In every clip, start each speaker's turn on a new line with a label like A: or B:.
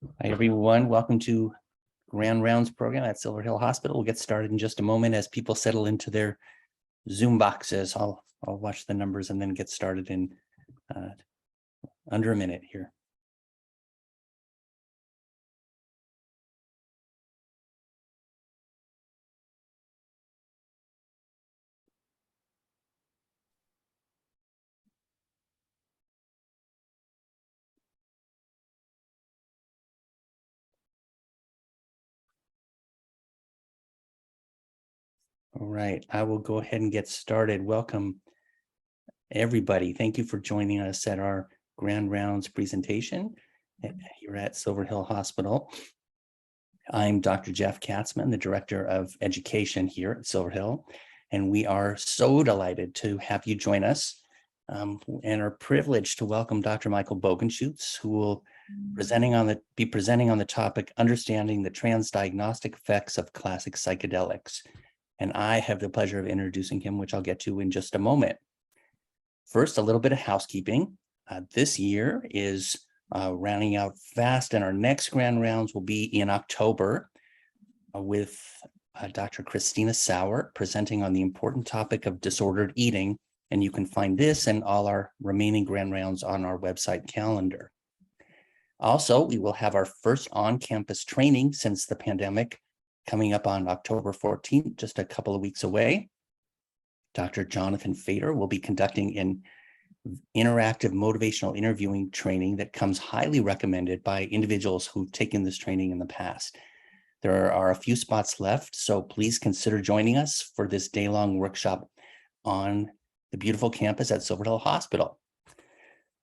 A: Hi, everyone. Welcome to Grand Rounds program at Silver Hill Hospital. We'll get started in just a moment as people settle into their Zoom boxes. I'll watch the numbers and then get started in under a minute here. All right, I will go ahead and get started. Welcome, everybody. Thank you for joining us at our Grand Rounds presentation here at Silver Hill Hospital. I'm Dr. Jeff Katzman, the Director of Education here at Silver Hill, and we are so delighted to have you join us and are privileged to welcome Dr. Michael Bogenschutz, who will be presenting on the topic, Understanding the Transdiagnostic Effects of Classic Psychedelics. And I have the pleasure of introducing him, which I'll get to in just a moment. First, a little bit of housekeeping. This year is rounding out fast, and our next Grand Rounds will be in October with Dr. Christina Sauer presenting on the important topic of disordered eating. And you can find this and all our remaining Grand Rounds on our website calendar. Also, we will have our first on-campus training since the pandemic coming up on October 14th, just a couple of weeks away. Dr. Jonathan Fader will be conducting an interactive motivational interviewing training that comes highly recommended by individuals who've taken this training in the past. There are a few spots left, so please consider joining us for this day-long workshop on the beautiful campus at Silver Hill Hospital.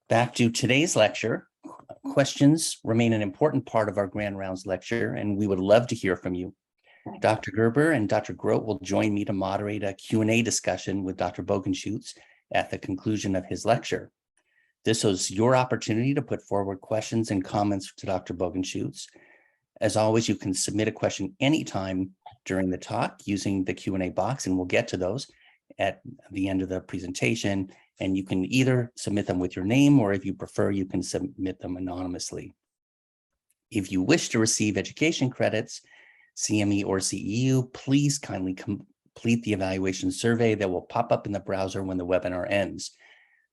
A: Back to today's lecture. Questions remain an important part of our Grand Rounds lecture, and we would love to hear from you. Dr. Gerber and Dr. Grote will join me to moderate a Q&A discussion with Dr. Bogenschutz at the conclusion of his lecture. This is your opportunity to put forward questions and comments to Dr. Bogenschutz. As always, you can submit a question anytime during the talk using the Q&A box, and we'll get to those at the end of the presentation. And you can either submit them with your name, or if you prefer, you can submit them anonymously. If you wish to receive education credits, CME or CEU, please kindly complete the evaluation survey that will pop up in the browser when the webinar ends.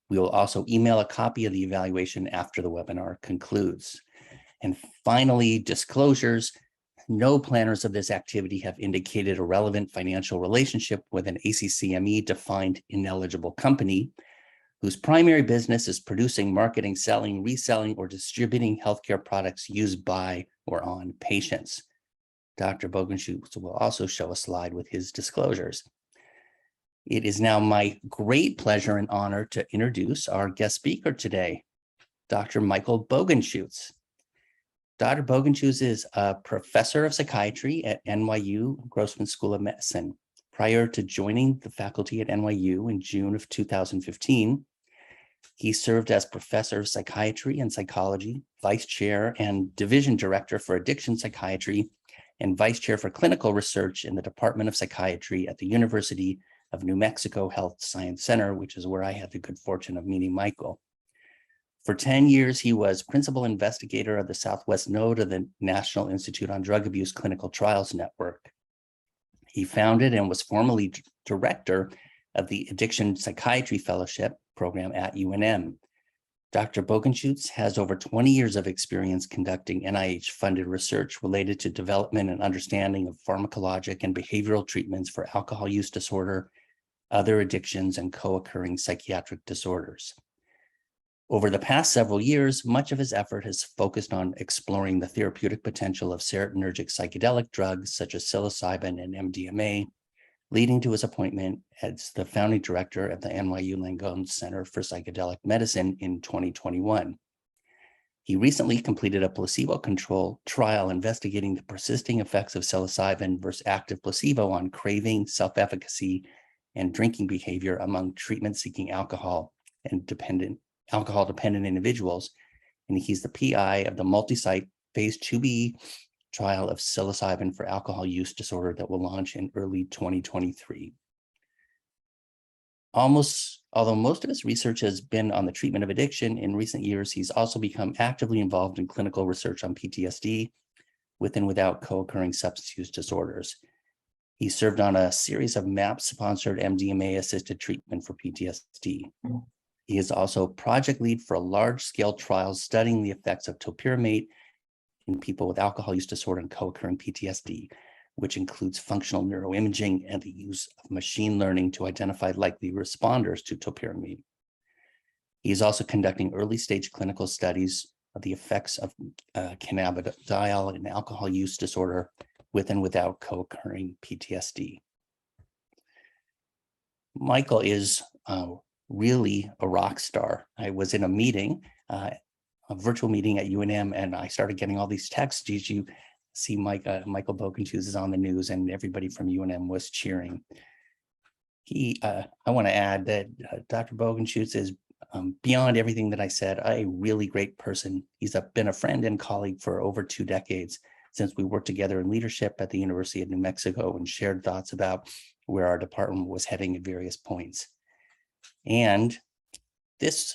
A: We will also email a copy of the evaluation after the webinar concludes. And finally, disclosures. No planners of this activity have indicated a relevant financial relationship with an ACCME-defined ineligible company whose primary business is producing, marketing, selling, reselling, or distributing healthcare products used by or on patients. Dr. Bogenschutz will also show a slide with his disclosures. It is now my great pleasure and honor to introduce our guest speaker today, Dr. Michael Bogenschutz. Dr. Bogenschutz is a professor of psychiatry at NYU Grossman School of Medicine. Prior to joining the faculty at NYU in June of 2015, he served as professor of psychiatry and psychology, vice chair and division director for addiction psychiatry, and vice chair for clinical research in the Department of Psychiatry at the University of New Mexico Health Science Center, which is where I had the good fortune of meeting Michael. For 10 years, he was principal investigator of the Southwest Node of the National Institute on Drug Abuse Clinical Trials Network. He founded and was formerly director of the Addiction Psychiatry Fellowship program at UNM. Dr. Bogenschutz has over 20 years of experience conducting NIH-funded research related to development and understanding of pharmacologic and behavioral treatments for alcohol use disorder, other addictions, and co-occurring psychiatric disorders. Over the past several years, much of his effort has focused on exploring the therapeutic potential of serotonergic psychedelic drugs such as Psilocybin and Mdma, leading to his appointment as the founding director of the NYU Langone Center for Psychedelic Medicine in 2021. He recently completed a placebo-controlled trial investigating the persisting effects of psilocybin versus active placebo on craving, self-efficacy, and drinking behavior among treatment-seeking alcohol-dependent individuals. And he's the PI of the multi-site phase 2B trial of psilocybin for alcohol use disorder that will launch in early 2023. Almost Although most of his research has been on the treatment of addiction, in recent years, he's also become actively involved in clinical research on PTSD with and without co-occurring substance use disorders. He served on a series of MAPS-sponsored MDMA-assisted treatment for PTSD. He is also project lead for a large-scale trial studying the effects of topiramate in people with alcohol use disorder and co-occurring PTSD, which includes functional neuroimaging and the use of machine learning to identify likely responders to topiramate. He is also conducting early-stage clinical studies of the effects of cannabidiol and alcohol use disorder with and without co-occurring PTSD. Michael is really a rock star. I was in a meeting, a virtual meeting at UNM, and I started getting all these texts. Did you see Michael Bogenschutz is on the news, and everybody from UNM was cheering. I want to add that Dr. Bogenschutz is beyond everything that I said, a really great person. He's been a friend and colleague for over 2 decades since we worked together in leadership at the University of New Mexico and shared thoughts about where our department was heading at various points. And this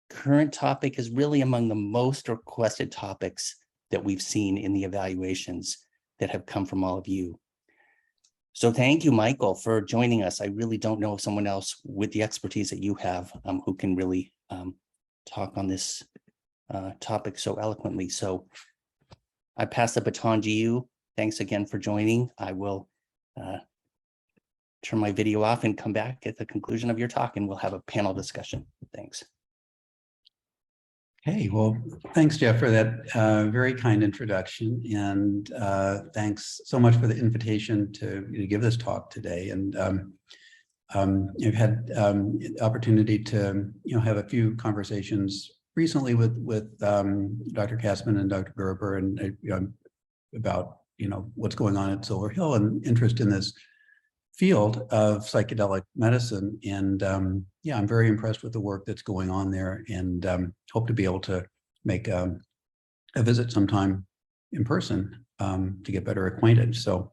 A: current topic is really among the most requested topics that we've seen in the evaluations that have come from all of you. So thank you, Michael, for joining us. I really don't know of someone else with the expertise that you have who can really talk on this topic so eloquently. So I pass the baton to you. Thanks again for joining. I will turn my video off and come back at the conclusion of your talk, and we'll have a panel discussion. Thanks.
B: Hey, well, thanks, Jeff, for that very kind introduction. And thanks so much for the invitation to give this talk today. And I've had the opportunity to have a few conversations recently with Dr. Kassman and Dr. Gerber and about what's going on at Silver Hill and interest in this field of psychedelic medicine. And yeah, I'm very impressed with the work that's going on there, and hope to be able to make a visit sometime in person to get better acquainted. So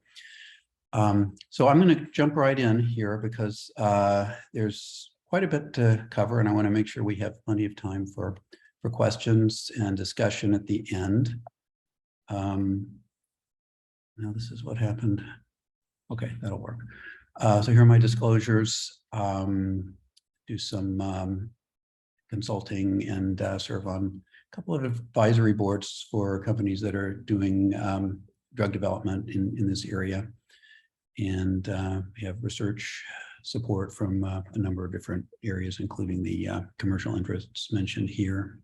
B: I'm going to jump right in here because there's quite a bit to cover, and I want to make sure we have plenty of time for questions and discussion at the end. Now this is what happened. Okay, that'll work. So here are my disclosures. Do some consulting and serve on a couple of advisory boards for companies that are doing drug development in this area. And we have research support from a number of different areas, including the commercial interests mentioned here.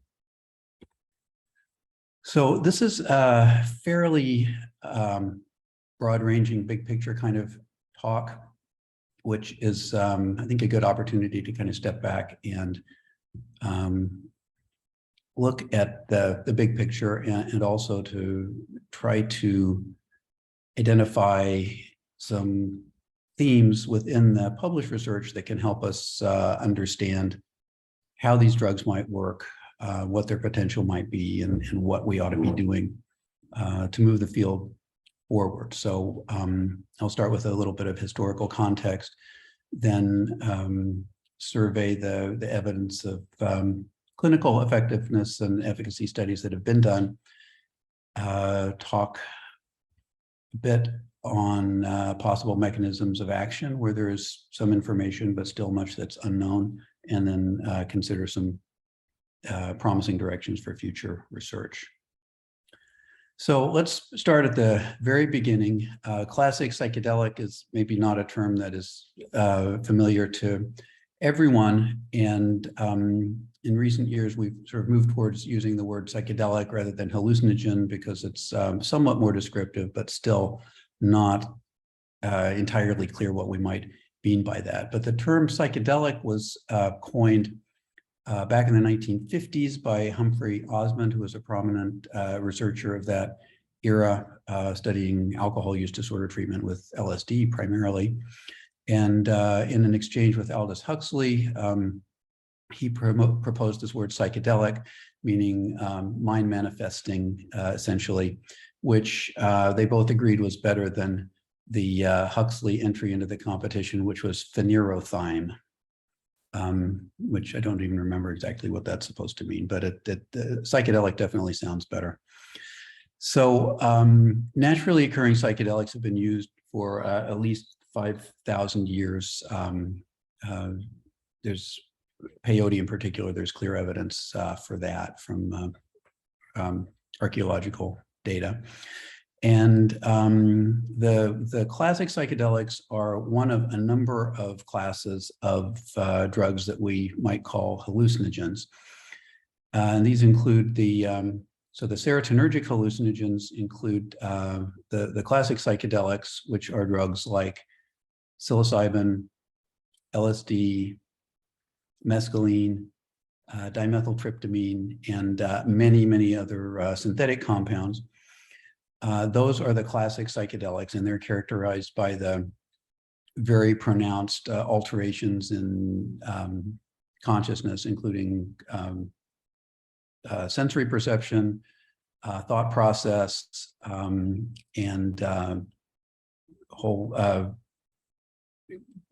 B: So this is a fairly broad-ranging, big picture kind of talk, which is, I think, a good opportunity to kind of step back and look at the big picture and also to try to identify some themes within the published research that can help us understand how these drugs might work, what their potential might be, and what we ought to be doing to move the field forward. So I'll start with a little bit of historical context, then survey the evidence of clinical effectiveness and efficacy studies that have been done, talk a bit on possible mechanisms of action where there is some information but still much that's unknown, and then consider some promising directions for future research. So let's start at the very beginning. Classic psychedelic is maybe not a term that is familiar to everyone. And in recent years, we've sort of moved towards using the word psychedelic rather than hallucinogen because it's somewhat more descriptive, but still not entirely clear what we might mean by that. But the term psychedelic was coined back in the 1950s by Humphrey Osmond, who was a prominent researcher of that era, studying alcohol use disorder treatment with LSD primarily. And in an exchange with Aldous Huxley, he proposed this word psychedelic, meaning mind manifesting, essentially, which they both agreed was better than the Huxley entry into the competition, which was phenerothime. which I don't even remember exactly what that's supposed to mean, but psychedelic definitely sounds better. So naturally occurring psychedelics have been used for at least 5,000 years. There's peyote in particular, there's clear evidence for that from archaeological data. And the classic psychedelics are one of a number of classes of drugs that we might call hallucinogens. And these include so the serotonergic hallucinogens include the classic psychedelics, which are drugs like psilocybin, LSD, mescaline, dimethyltryptamine, and many, many other synthetic compounds. Those are the classic psychedelics, and they're characterized by the very pronounced alterations in consciousness, including sensory perception, thought process, and whole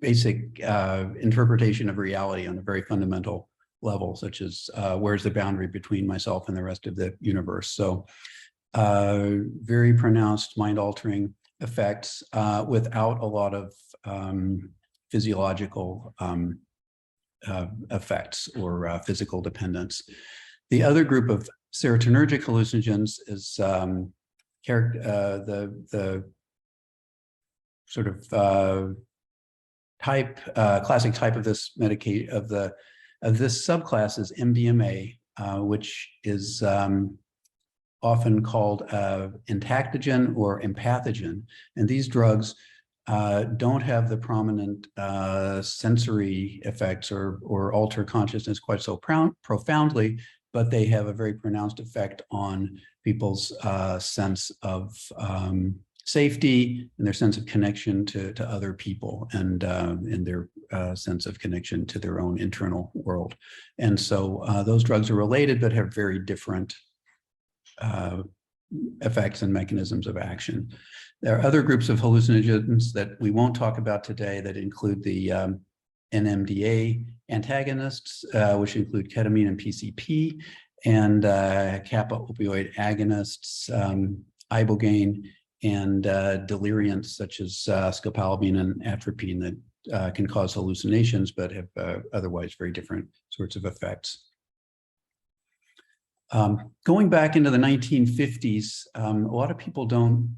B: basic interpretation of reality on a very fundamental level, such as where's the boundary between myself and the rest of the universe. So very pronounced mind-altering effects without a lot of physiological effects or physical dependence. The other group of serotonergic hallucinogens is the sort of classic type of this this subclass is MDMA, which is often called entactogen or empathogen. And these drugs don't have the prominent sensory effects or alter consciousness quite so profoundly, but they have a very pronounced effect on people's sense of safety and their sense of connection to other people and their sense of connection to their own internal world. And so those drugs are related, but have very different effects and mechanisms of action. There are other groups of hallucinogens that we won't talk about today that include the NMDA antagonists, which include ketamine and PCP, and kappa opioid agonists, ibogaine, and deliriants such as scopolamine and atropine that can cause hallucinations but have otherwise very different sorts of effects. Going back into the 1950s, a lot of people don't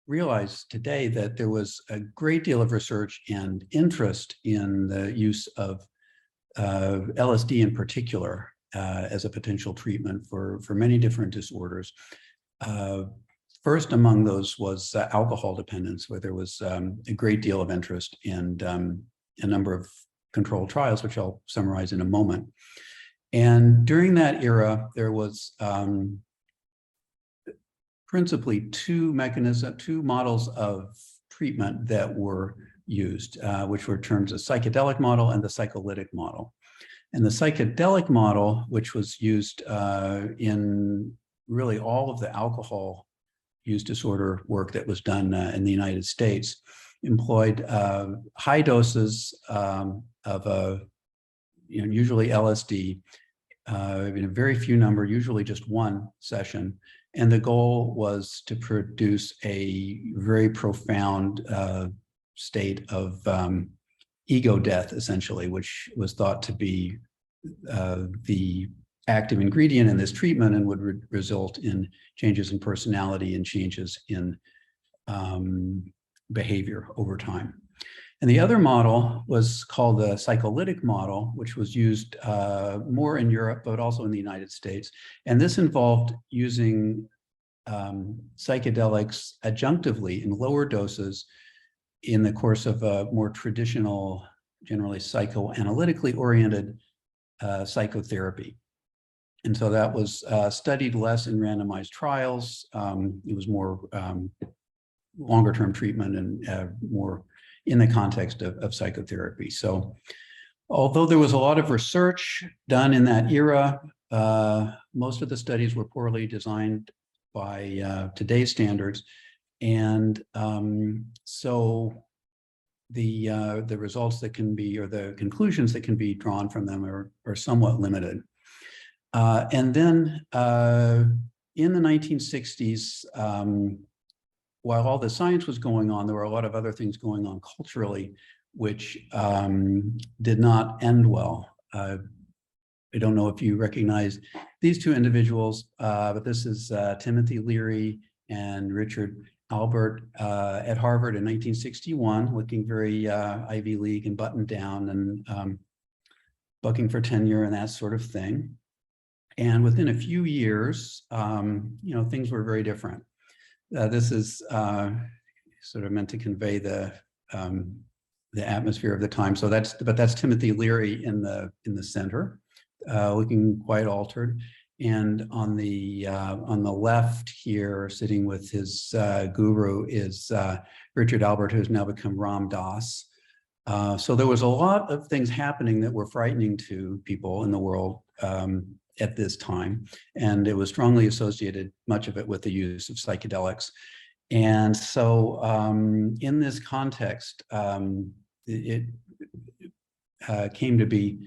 B: realize today that there was a great deal of research and interest in the use of LSD in particular as a potential treatment for many different disorders. First among those was alcohol dependence, where there was a great deal of interest and a number of controlled trials, which I'll summarize in a moment. And during that era, there was principally two models of treatment that were used, which were termed the psychedelic model and the psycholytic model. And the psychedelic model, which was used in really all of the alcohol use disorder work that was done in the United States, employed high doses of usually LSD in a very few number, usually just one session. And the goal was to produce a very profound state of ego death, essentially, which was thought to be the active ingredient in this treatment and would result in changes in personality and changes in behavior over time. And the other model was called the Psycholytic Model, which was used more in Europe, but also in the United States. And this involved using psychedelics adjunctively in lower doses in the course of a more traditional, generally psychoanalytically oriented psychotherapy. And so that was studied less in randomized trials. It was more longer term treatment and more in the context of psychotherapy. So although there was a lot of research done in that era, most of the studies were poorly designed by today's standards. And so the results that can be, or the conclusions that can be drawn from them are somewhat limited. And then in the 1960s, while all the science was going on, there were a lot of other things going on culturally, which did not end well. I don't know if you recognize these two individuals, but this is Timothy Leary and Richard Albert at Harvard in 1961, looking very Ivy League and buttoned down and bucking for tenure and that sort of thing. And within a few years, things were very different. This is sort of meant to convey the atmosphere of the time. So that's Timothy Leary in the center, looking quite altered. And on the left here, sitting with his guru, is Richard Albert, who's now become Ram Dass. So there was a lot of things happening that were frightening to people in the world at this time, and it was strongly associated, much of it, with the use of psychedelics. And so in this context, it came to be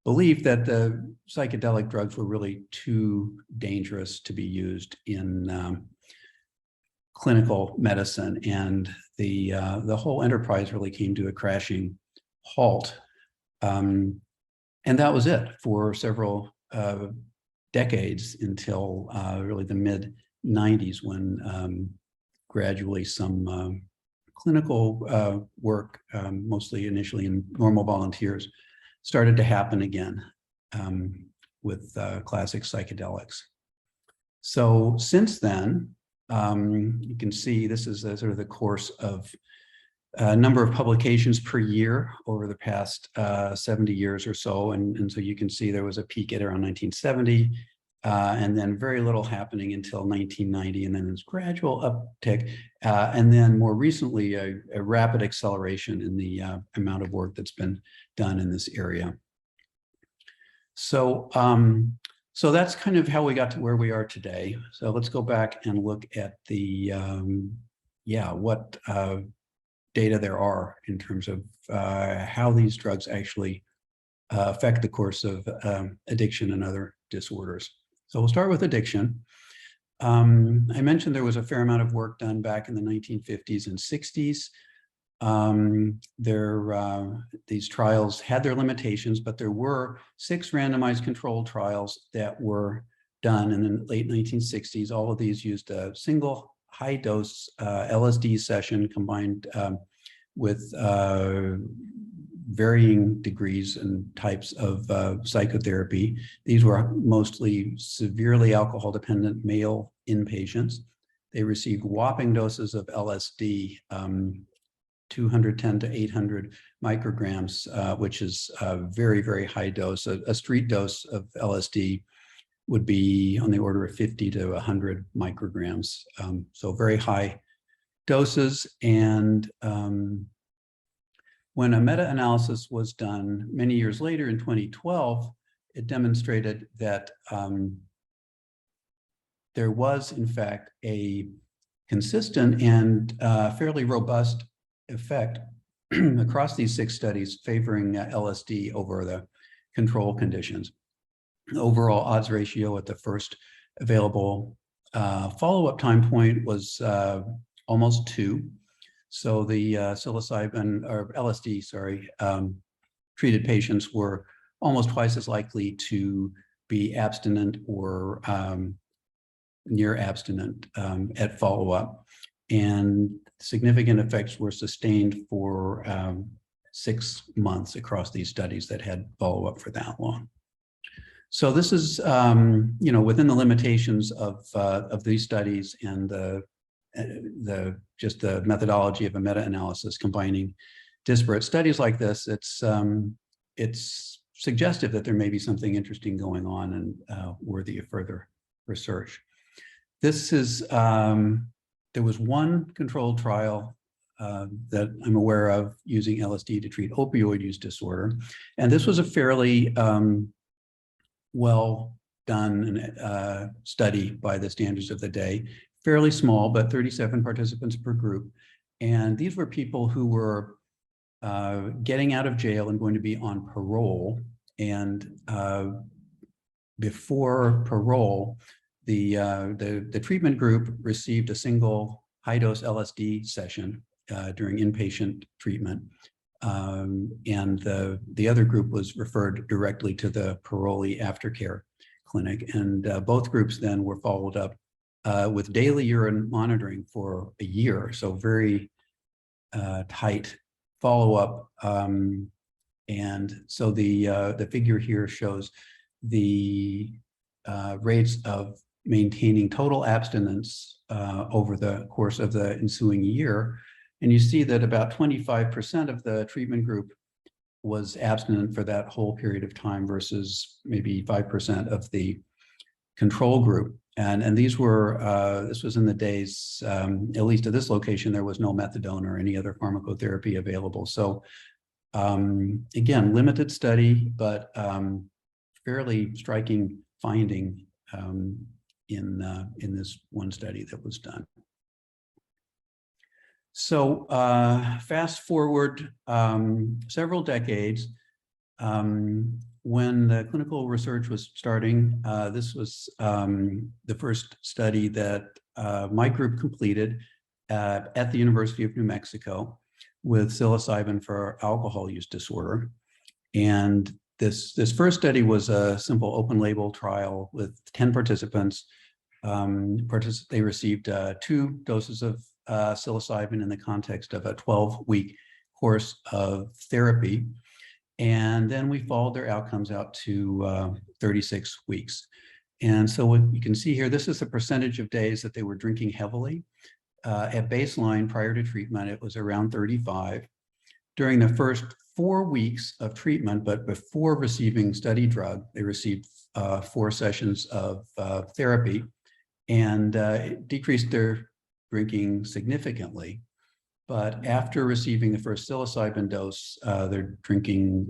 B: believed that the psychedelic drugs were really too dangerous to be used in clinical medicine, and the whole enterprise really came to a crashing halt. And that was it for several decades until really the mid-90s, when gradually some clinical work, mostly initially in normal volunteers, started to happen again with classic psychedelics. So since then, you can see this is sort of the course of a number of publications per year over the past 70 years or so. And so you can see there was a peak at around 1970, and then very little happening until 1990, and then this gradual uptick, and then more recently, a rapid acceleration in the amount of work that's been done in this area. So, so that's kind of how we got to where we are today. So let's go back and look at the, what data there are in terms of how these drugs actually affect the course of addiction and other disorders. So we'll start with addiction. I mentioned there was a fair amount of work done back in the 1950s and 60s. These trials had their limitations, but there were 6 randomized controlled trials that were done in the late 1960s. All of these used a single high dose LSD session combined with varying degrees and types of psychotherapy. These were mostly severely alcohol dependent male inpatients. They received whopping doses of LSD, 210 to 800 micrograms, which is a very, very high dose. A street dose of LSD would be on the order of 50 to 100 micrograms. So very high doses. And when a meta-analysis was done many years later in 2012, it demonstrated that there was, in fact, a consistent and fairly robust effect across these 6 studies favoring LSD over the control conditions. The overall odds ratio at the first available follow-up time point was almost 2. So the psilocybin, or LSD, sorry, treated patients were almost twice as likely to be abstinent or near abstinent at follow-up. And significant effects were sustained for 6 months across these studies that had follow-up for that long. So this is, within the limitations of these studies and just the methodology of a meta-analysis combining disparate studies like this. It's suggestive that there may be something interesting going on and worthy of further research. This is, there was one controlled trial that I'm aware of using LSD to treat opioid use disorder. And this was a fairly well done study by the standards of the day, fairly small, but 37 participants per group. And these were people who were getting out of jail and going to be on parole. And before parole, the treatment group received a single high-dose LSD session during inpatient treatment. And the other group was referred directly to the parolee aftercare clinic. And both groups then were followed up with daily urine monitoring for a year. So very tight follow-up. And so the figure here shows the rates of maintaining total abstinence over the course of the ensuing year. And you see that about 25% of the treatment group was abstinent for that whole period of time versus maybe 5% of the control group. And these were, this was in the days, at least at this location, there was no methadone or any other pharmacotherapy available. So again, limited study, but fairly striking finding in this one study that was done. So fast forward several decades, when the clinical research was starting, this was the first study that my group completed at the University of New Mexico with psilocybin for alcohol use disorder. And this first study was a simple open label trial with 10 participants. They received 2 doses of psilocybin in the context of a 12-week course of therapy. And then we followed their outcomes out to 36 weeks. And so what you can see here, this is the percentage of days that they were drinking heavily. At baseline, prior to treatment, it was around 35. During the first 4 weeks of treatment, but before receiving study drug, they received 4 sessions of therapy, and it decreased their drinking significantly. But after receiving the first psilocybin dose, their drinking,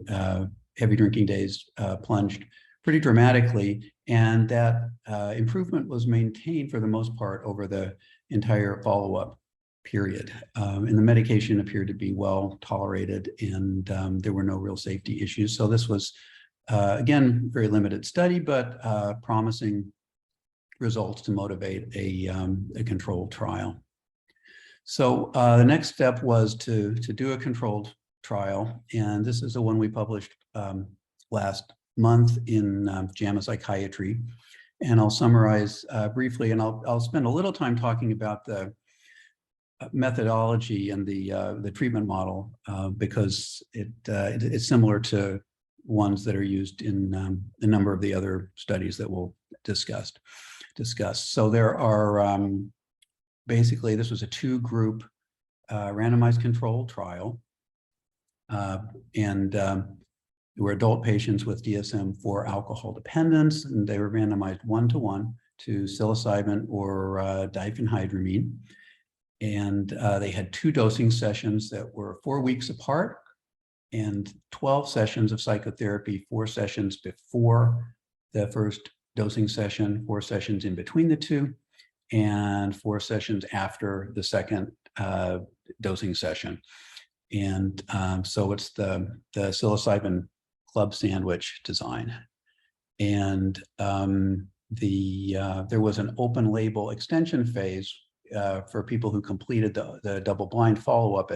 B: heavy drinking days plunged pretty dramatically, and that improvement was maintained for the most part over the entire follow-up period. And the medication appeared to be well tolerated, and there were no real safety issues. So this was, again, very limited study, but promising results to motivate a controlled trial. So the next step was to do a controlled trial, and this is the one we published last month in JAMA Psychiatry. And I'll summarize briefly, and I'll spend a little time talking about the methodology and the treatment model because it's similar to ones that are used in a number of the other studies that we'll discuss. So there are basically, this was a 2-group randomized controlled trial, and there were adult patients with DSM for alcohol dependence, and they were randomized 1-to-1 to psilocybin or diphenhydramine. And they had 2 dosing sessions that were 4 weeks apart, and 12 sessions of psychotherapy, 4 sessions before the first dosing session, 4 sessions in between the 2, and 4 sessions after the second dosing session. And so it's the psilocybin club sandwich design. And there was an open label extension phase for people who completed the double-blind follow-up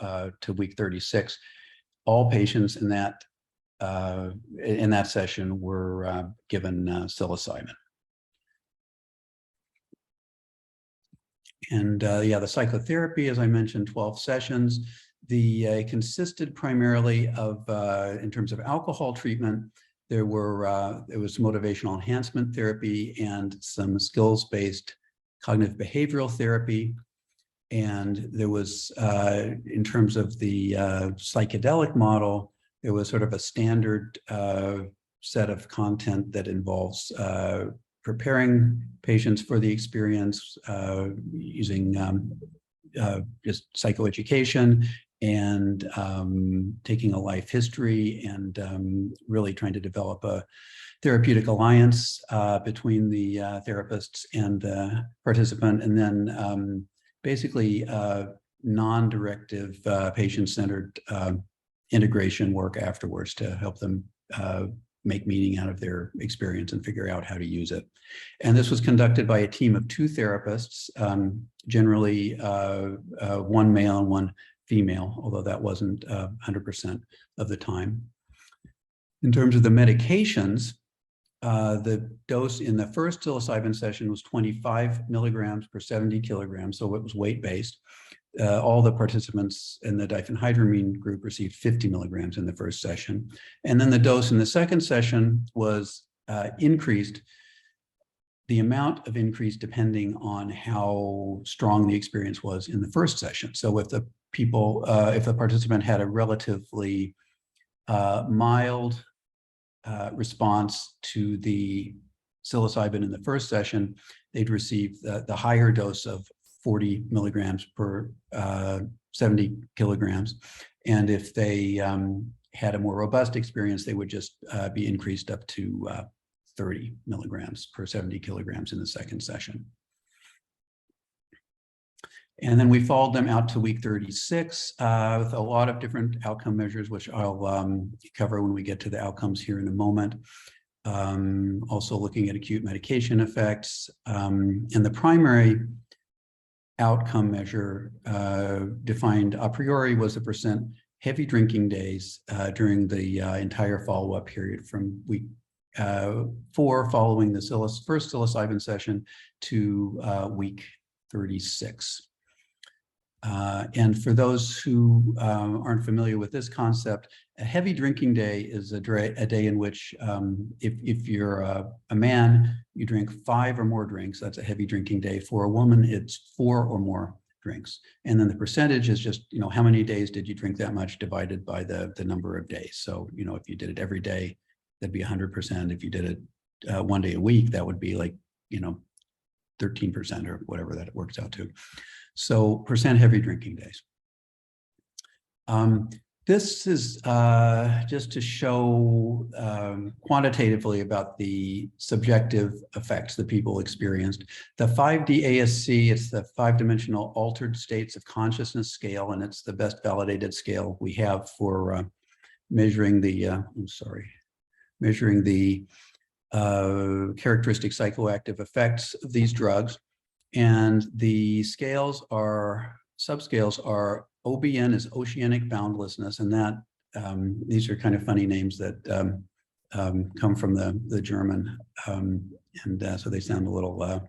B: to week 36. All patients in that session were given psilocybin. And yeah, the psychotherapy, as I mentioned, 12 sessions. It consisted primarily of, in terms of alcohol treatment, there was motivational enhancement therapy and some skills-based cognitive behavioral therapy. And there was, in terms of the psychedelic model, there was sort of a standard set of content that involves preparing patients for the experience using just psychoeducation and taking a life history and really trying to develop a therapeutic alliance between the therapists and the participant, and then basically non-directive, patient-centered integration work afterwards to help them make meaning out of their experience and figure out how to use it. And this was conducted by a team of 2 therapists, generally one male and one female, although that wasn't 100% of the time. In terms of the medications, the dose in the first psilocybin session was 25 milligrams per 70 kilograms, so it was weight-based. All the participants in the diphenhydramine group received 50 milligrams in the first session. And then the dose in the second session was increased, the amount of increase depending on how strong the experience was in the first session. So if the if the participant had a relatively mild response to the psilocybin in the first session, they'd receive the higher dose of 40 milligrams per 70 kilograms. And if they had a more robust experience, they would just be increased up to 30 milligrams per 70 kilograms in the second session. And then we followed them out to week 36 with a lot of different outcome measures, which I'll cover when we get to the outcomes here in a moment. Also looking at acute medication effects. And the primary outcome measure defined a priori was the percent heavy drinking days during the entire follow-up period from week 4 following the first psilocybin session to week 36. And for those who aren't familiar with this concept, a heavy drinking day is a day in which if you're a man, you drink 5 or more drinks. That's a heavy drinking day. For a woman, it's 4 or more drinks. And then the percentage is just, how many days did you drink that much divided by the number of days. So, if you did it every day, that'd be 100%. If you did it 1 day a week, that would be like, 13% or whatever that it works out to. So percent heavy drinking days. This is just to show quantitatively about the subjective effects that people experienced. The 5D ASC, it's the 5-dimensional altered states of consciousness scale, and it's the best validated scale we have for measuring the, measuring the characteristic psychoactive effects of these drugs. And the scales are, subscales are, OBN is Oceanic Boundlessness, and that these are kind of funny names that come from the German, and so they sound a little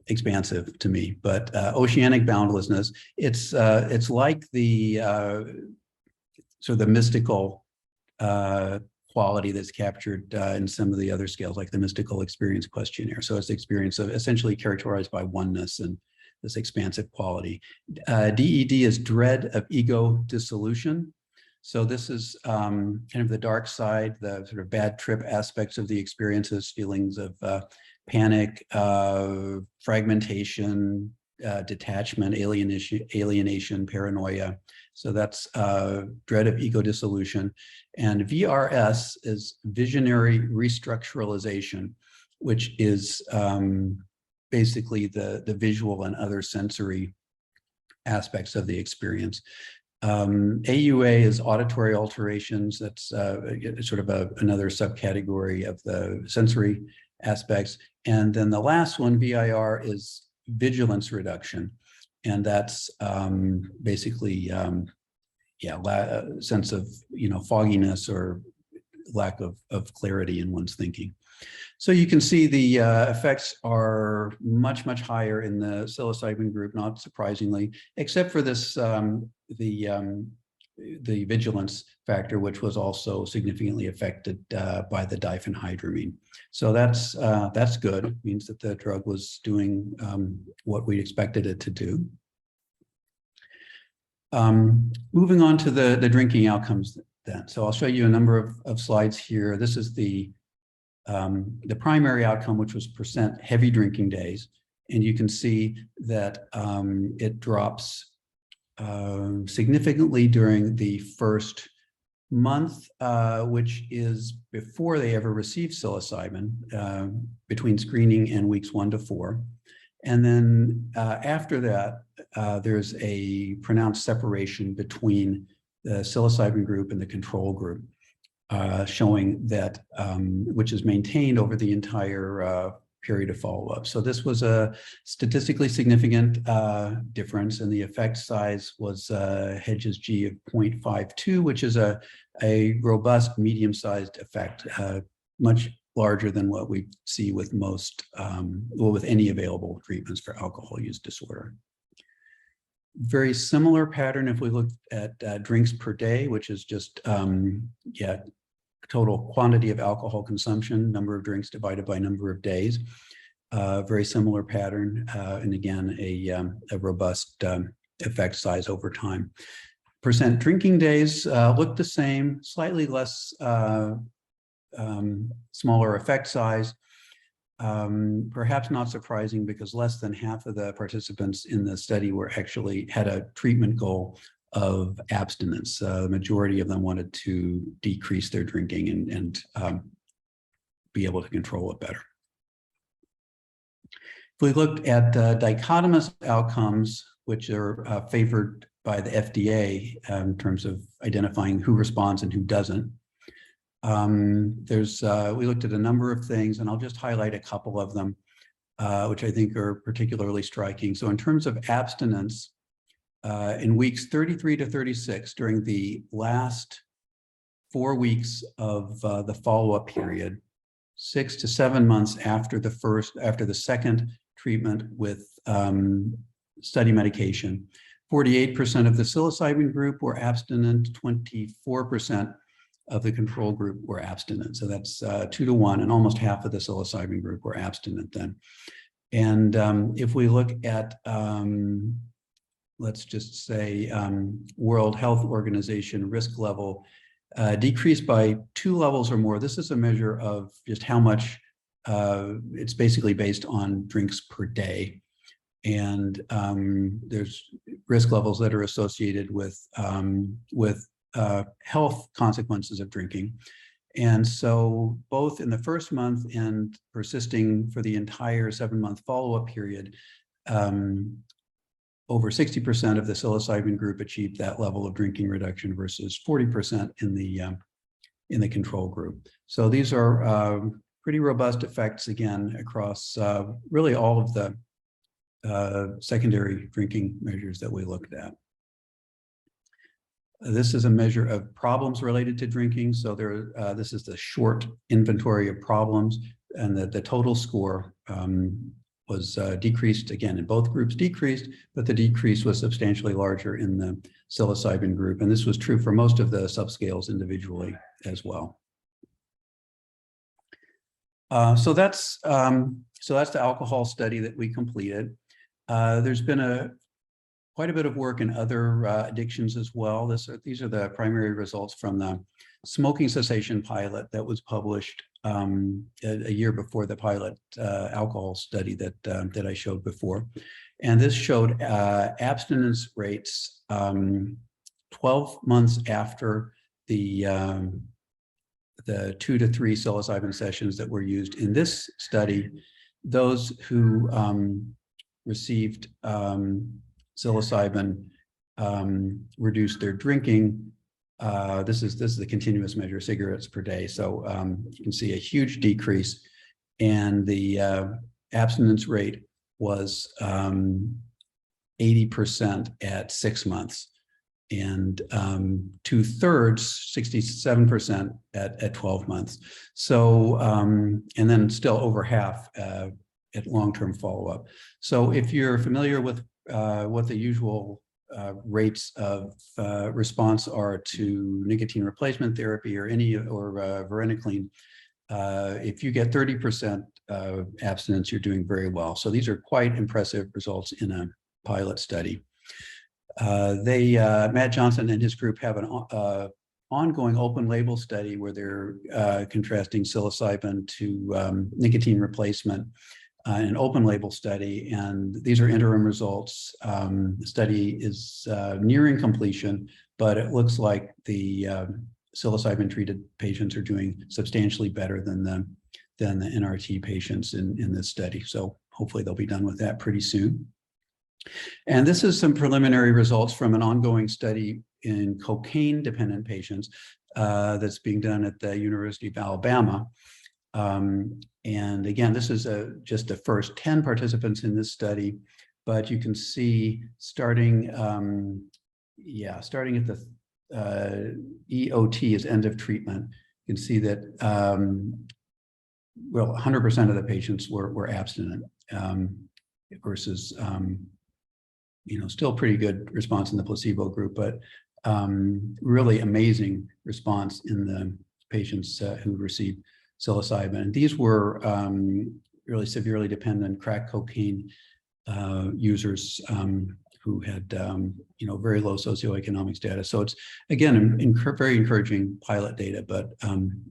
B: expansive to me. But Oceanic Boundlessness, it's like the sort of the mystical quality that's captured in some of the other scales, like the mystical experience questionnaire. So it's the experience of essentially characterized by oneness and this expansive quality. DED is dread of ego dissolution. So this is kind of the dark side, the sort of bad trip aspects of the experiences, feelings of panic, fragmentation, detachment, alienation, paranoia. So that's dread of ego dissolution. And VRS is visionary restructuralization, which is basically the visual and other sensory aspects of the experience. AUA is auditory alterations. That's sort of another subcategory of the sensory aspects. And then the last one, VIR, is vigilance reduction. And that's basically, a sense of, fogginess or lack of clarity in one's thinking. So you can see the effects are much, much higher in the psilocybin group, not surprisingly, except for this, the vigilance factor, which was also significantly affected by the diphenhydramine. So that's good. It means that the drug was doing what we expected it to do. Moving on to the drinking outcomes then. So I'll show you a number of slides here. This is the primary outcome, which was percent heavy drinking days. And you can see that it drops significantly during the first month, which is before they ever receive psilocybin, between screening and weeks 1 to 4. And then after that, there's a pronounced separation between the psilocybin group and the control group, showing that, which is maintained over the entire period of follow-up. So this was a statistically significant difference, and the effect size was Hedges G of 0.52, which is a robust, medium-sized effect, much larger than what we see with most, well, with any available treatments for alcohol use disorder. Very similar pattern if we look at drinks per day, which is just, total quantity of alcohol consumption, number of drinks divided by number of days. Very similar pattern, and again, a robust effect size over time. Percent drinking days look the same, slightly less, smaller effect size. Perhaps not surprising because less than half of the participants in the study were actually had a treatment goal of abstinence. The majority of them wanted to decrease their drinking and be able to control it better. If we looked at dichotomous outcomes, which are favored by the FDA in terms of identifying who responds and who doesn't, we looked at a number of things, and I'll just highlight a couple of them, which I think are particularly striking. So in terms of abstinence, in weeks 33 to 36, during the last 4 weeks of the follow-up period, 6 to 7 months after the second treatment with study medication, 48% of the psilocybin group were abstinent, 24% of the control group were abstinent. So that's 2 to 1, and almost half of the psilocybin group were abstinent then. And if we look at let's just say World Health Organization risk level decreased by 2 levels or more. This is a measure of just how much, it's basically based on drinks per day. And there's risk levels that are associated with health consequences of drinking. And so both in the first month and persisting for the entire 7-month follow-up period, over 60% of the psilocybin group achieved that level of drinking reduction versus 40% in the control group. So these are pretty robust effects, again, across really all of the secondary drinking measures that we looked at. This is a measure of problems related to drinking. So this is the short inventory of problems, and the total score was decreased, again, in both groups decreased, but the decrease was substantially larger in the psilocybin group. And this was true for most of the subscales individually as well. So that's the alcohol study that we completed. There's been quite a bit of work in other addictions as well. These are the primary results from the smoking cessation pilot that was published a year before the pilot alcohol study that I showed before. And this showed abstinence rates 12 months after the 2 to 3 psilocybin sessions that were used in this study. Those who received psilocybin reduced their drinking. This is the continuous measure of cigarettes per day. So you can see a huge decrease, and the abstinence rate was 80% at 6 months, and 2/3, 67% at 12 months. So, and then still over half at long-term follow-up. So if you're familiar with what the usual rates of response are to nicotine replacement therapy or varenicline, if you get 30% abstinence, you're doing very well. So these are quite impressive results in a pilot study. Matt Johnson and his group have an ongoing open label study where they're contrasting psilocybin to nicotine replacement, an open label study, and these are interim results. The study is nearing completion, but it looks like the psilocybin treated patients are doing substantially better than the NRT patients in this study. So hopefully they'll be done with that pretty soon. And this is some preliminary results from an ongoing study in cocaine-dependent patients that's being done at the University of Alabama. And again, this is just the first 10 participants in this study, but you can see starting at the EOT is end of treatment. You can see that, well, 100% of the patients were abstinent versus, still pretty good response in the placebo group, but really amazing response in the patients who received psilocybin. And these were really severely dependent crack cocaine users who had very low socioeconomic status. So it's, again, very encouraging pilot data, but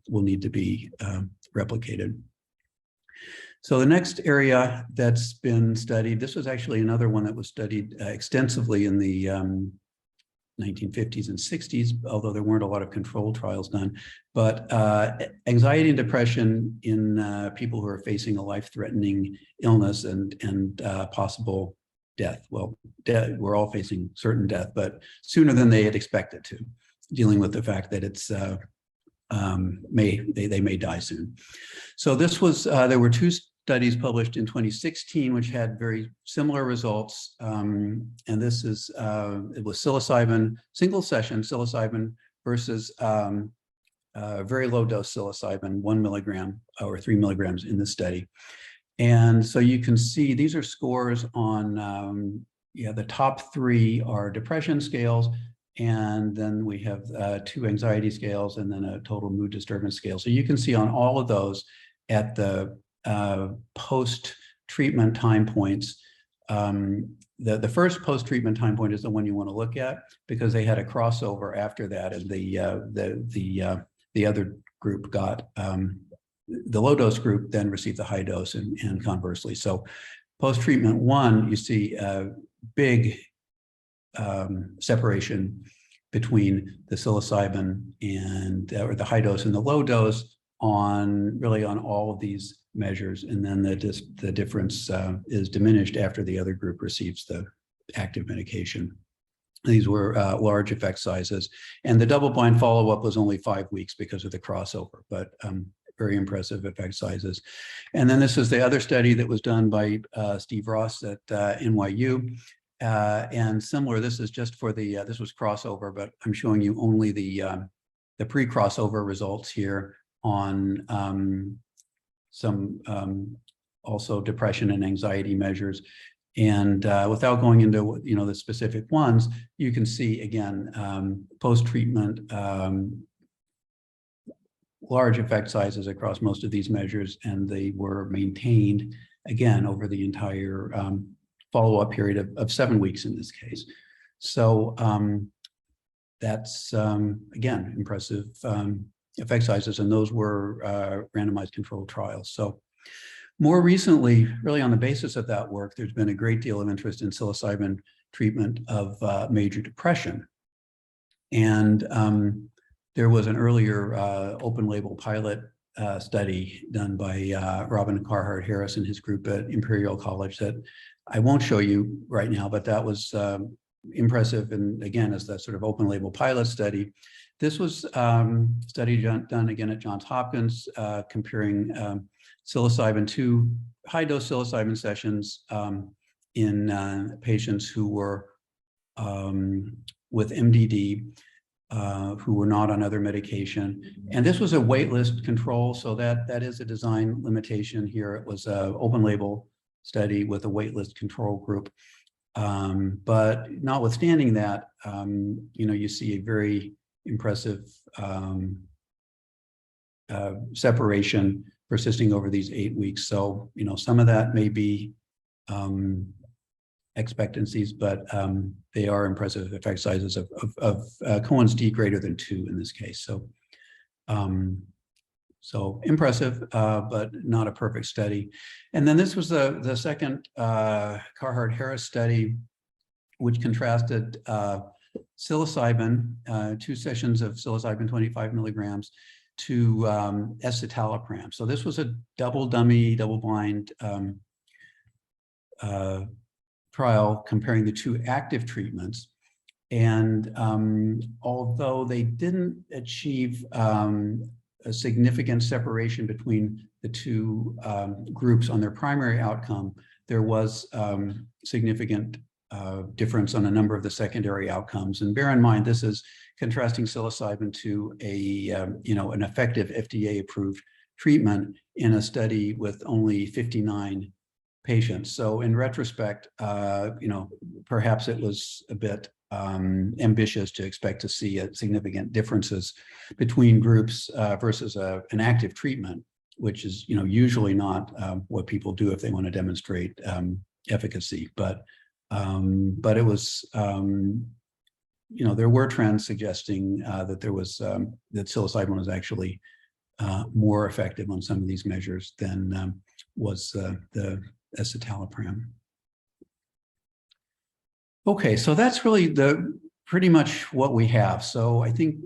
B: will need to be replicated. So the next area that's been studied, this was actually another one that was studied extensively in the 1950s and 60s, although there weren't a lot of control trials done. But anxiety and depression in people who are facing a life-threatening illness and possible death. Well, we're all facing certain death, but sooner than they had expected to, dealing with the fact that it's they may die soon. So this was, there were two studies published in 2016, which had very similar results. And this is, it was psilocybin, single session psilocybin versus very low dose psilocybin, 1 milligram or 3 milligrams in the study. And so you can see these are scores on, the top three are depression scales. And then we have 2 anxiety scales and then a total mood disturbance scale. So you can see on all of those at the post-treatment time points. The first post-treatment time point is the one you want to look at because they had a crossover after that, and the other group got the low dose group then received the high dose, and conversely. So post-treatment 1, you see a big separation between the psilocybin and or the high dose and the low dose on all of these measures, and then the difference is diminished after the other group receives the active medication. These were large effect sizes, and the double-blind follow-up was only 5 weeks because of the crossover, but very impressive effect sizes. And then this is the other study that was done by Steve Ross at NYU. And similar, this is just for the, this was crossover, but I'm showing you only the pre-crossover results here on some also depression and anxiety measures. And without going into the specific ones, you can see again, post-treatment, large effect sizes across most of these measures, and they were maintained again over the entire follow-up period of 7 weeks in this case. So that's, again, impressive effect sizes, and those were randomized controlled trials. So more recently, really on the basis of that work, there's been a great deal of interest in psilocybin treatment of major depression. And there was an earlier open label pilot study done by Robin Carhart Harris and his group at Imperial College that I won't show you right now, but that was impressive. And again, as that sort of open label pilot study, this was study done again at Johns Hopkins, comparing psilocybin to high dose psilocybin sessions in patients who were with MDD, who were not on other medication. And this was a waitlist control, so that is a design limitation here. It was an open label study with a waitlist control group. But notwithstanding that, you see a very impressive separation persisting over these 8 weeks. So, some of that may be expectancies, but they are impressive effect sizes of Cohen's d greater than 2 in this case. So, so impressive, but not a perfect study. And then this was the second Carhart Harris study, which contrasted psilocybin, 2 sessions of psilocybin 25 milligrams to escitalopram. So this was a double dummy, double blind trial comparing the two active treatments. And although they didn't achieve a significant separation between the two groups on their primary outcome, there was significant difference on a number of the secondary outcomes. And bear in mind, this is contrasting psilocybin to a an effective FDA-approved treatment in a study with only 59 patients. So in retrospect, perhaps it was a bit ambitious to expect to see significant differences between groups versus an active treatment, which is usually not what people do if they want to demonstrate efficacy. But it was there were trends suggesting that there was that psilocybin was actually more effective on some of these measures than was the escitalopram. Okay, so that's really pretty much what we have. So I think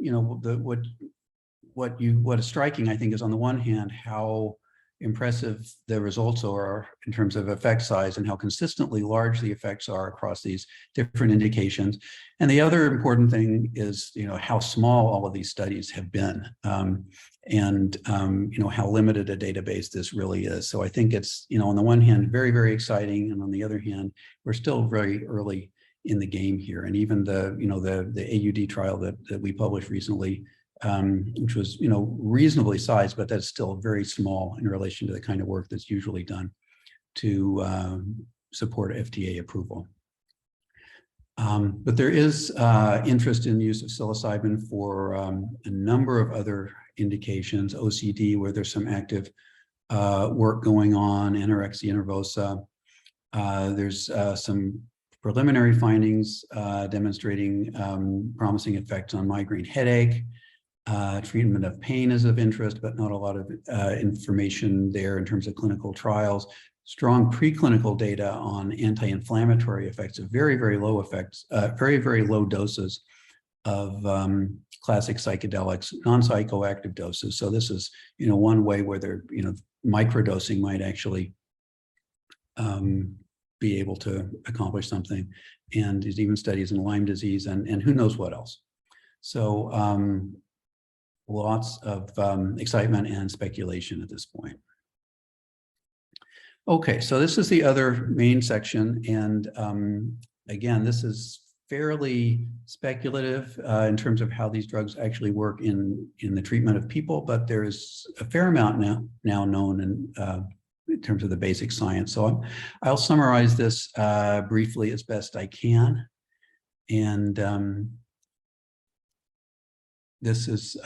B: what is striking, I think, is on the one hand how impressive the results are in terms of effect size and how consistently large the effects are across these different indications. And the other important thing is how small all of these studies have been, and how limited a database this really is. So I think it's on the one hand very, very exciting, and on the other hand we're still very early in the game here. And even the AUD trial that we published recently, which was reasonably sized, but that's still very small in relation to the kind of work that's usually done to support FDA approval. But there is interest in the use of psilocybin for a number of other indications, OCD, where there's some active work going on, anorexia nervosa. There's some preliminary findings demonstrating promising effects on migraine headache. Treatment of pain is of interest, but not a lot of information there in terms of clinical trials. Strong preclinical data on anti-inflammatory effects of very, very low effects, very, very low doses of classic psychedelics, non-psychoactive doses. So this is, one way where they're, microdosing might actually be able to accomplish something. And there's even studies in Lyme disease and who knows what else. So lots of excitement and speculation at this point. Okay, so this is the other main section. And again, this is fairly speculative in terms of how these drugs actually work in the treatment of people, but there's a fair amount now known in terms of the basic science. So I'll summarize this briefly as best I can. And this is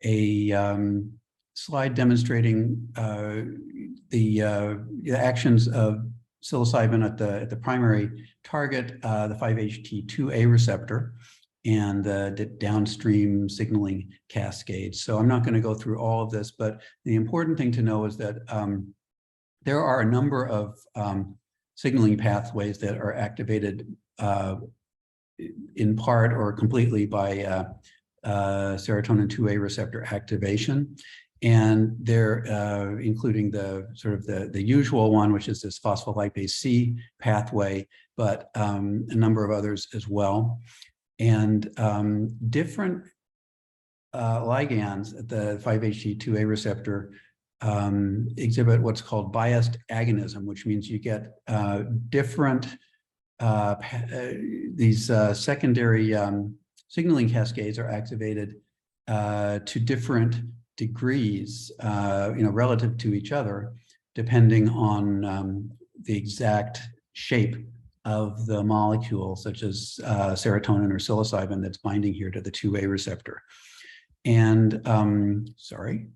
B: a slide demonstrating the actions of psilocybin at the primary target, the 5-HT2A receptor, and the downstream signaling cascades. So I'm not going to go through all of this, but the important thing to know is that there are a number of signaling pathways that are activated in part or completely by serotonin 2A receptor activation. And they're including the usual one, which is this phospholipase C pathway, but a number of others as well. And different ligands at the 5-HT2A receptor exhibit what's called biased agonism, which means you get different these secondary signaling cascades are activated to different degrees, relative to each other, depending on the exact shape of the molecule, such as serotonin or psilocybin that's binding here to the 2A receptor. And sorry,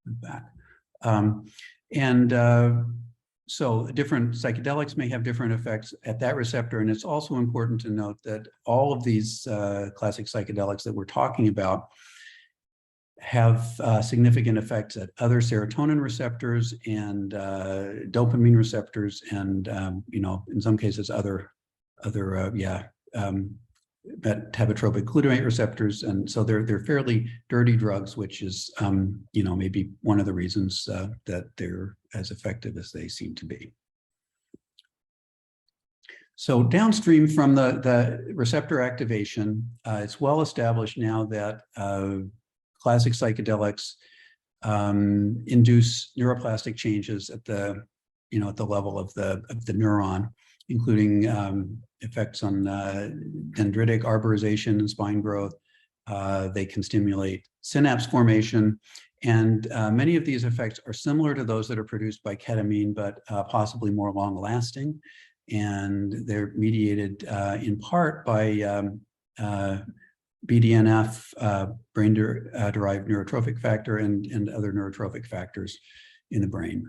B: back. So different psychedelics may have different effects at that receptor. And it's also important to note that all of these classic psychedelics that we're talking about have significant effects at other serotonin receptors and dopamine receptors, and in some cases other metabotropic glutamate receptors. And so they're fairly dirty drugs, which is maybe one of the reasons that they're as effective as they seem to be. So downstream from the receptor activation, it's well established now that classic psychedelics induce neuroplastic changes at the level of the neuron, including effects on dendritic arborization and spine growth. They can stimulate synapse formation, and many of these effects are similar to those that are produced by ketamine, but possibly more long-lasting. And they're mediated in part by BDNF, brain-derived neurotrophic factor, and other neurotrophic factors in the brain.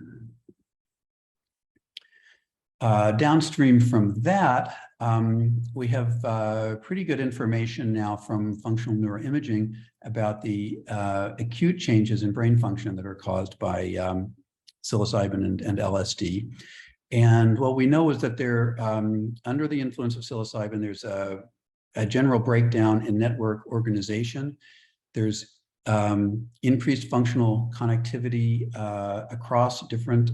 B: Downstream from that, we have pretty good information now from functional neuroimaging about the acute changes in brain function that are caused by psilocybin and LSD. And what we know is that they're under the influence of psilocybin, there's a general breakdown in network organization. There's increased functional connectivity across different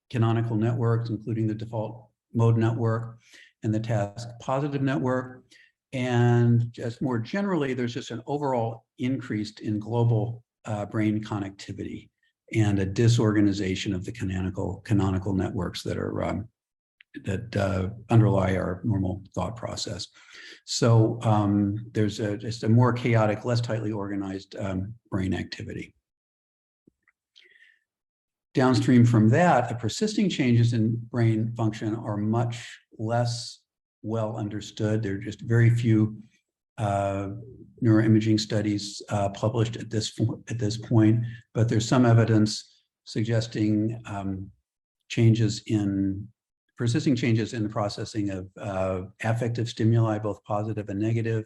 B: canonical networks, including the default mode network and the task positive network. And just more generally, there's just an overall increase in global brain connectivity and a disorganization of the canonical networks that are that underlie our normal thought process. So there's just a more chaotic, less tightly organized brain activity. Downstream from that, the persisting changes in brain function are much less well understood. There are just very few neuroimaging studies published at this point, but there's some evidence suggesting persisting changes in the processing of affective stimuli, both positive and negative,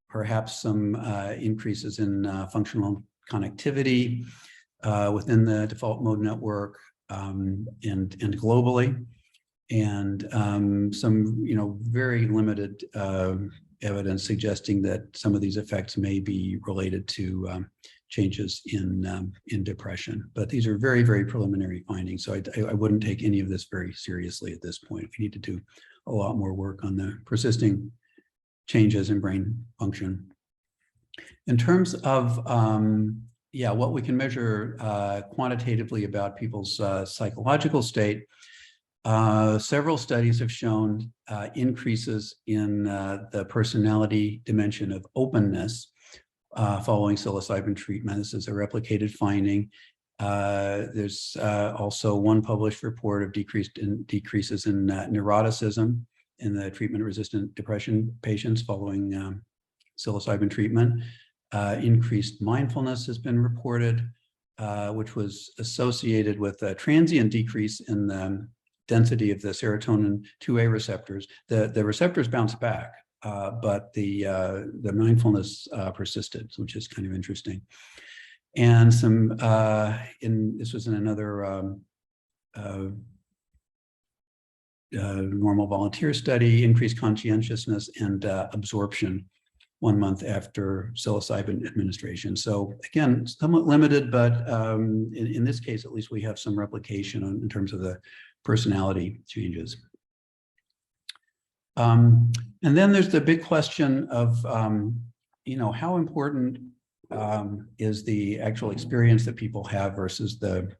B: perhaps some increases in functional connectivity within the default mode network and globally, and some very limited evidence suggesting that some of these effects may be related to changes in depression. But these are very, very preliminary findings, so I wouldn't take any of this very seriously at this point. We need to do a lot more work on the persisting changes in brain function. In terms of what we can measure quantitatively about people's psychological state, several studies have shown increases in the personality dimension of openness following psilocybin treatment. This is a replicated finding. There's also one published report of decreases in neuroticism in the treatment-resistant depression patients following psilocybin treatment. Increased mindfulness has been reported, which was associated with a transient decrease in the density of the serotonin 2A receptors. The receptors bounce back, but the mindfulness persisted, which is kind of interesting. And this was in another normal volunteer study, increased conscientiousness and absorption 1 month after psilocybin administration. So again, somewhat limited, but in this case, at least we have some replication in terms of the personality changes. And then there's the big question of, how important is the actual experience that people have versus the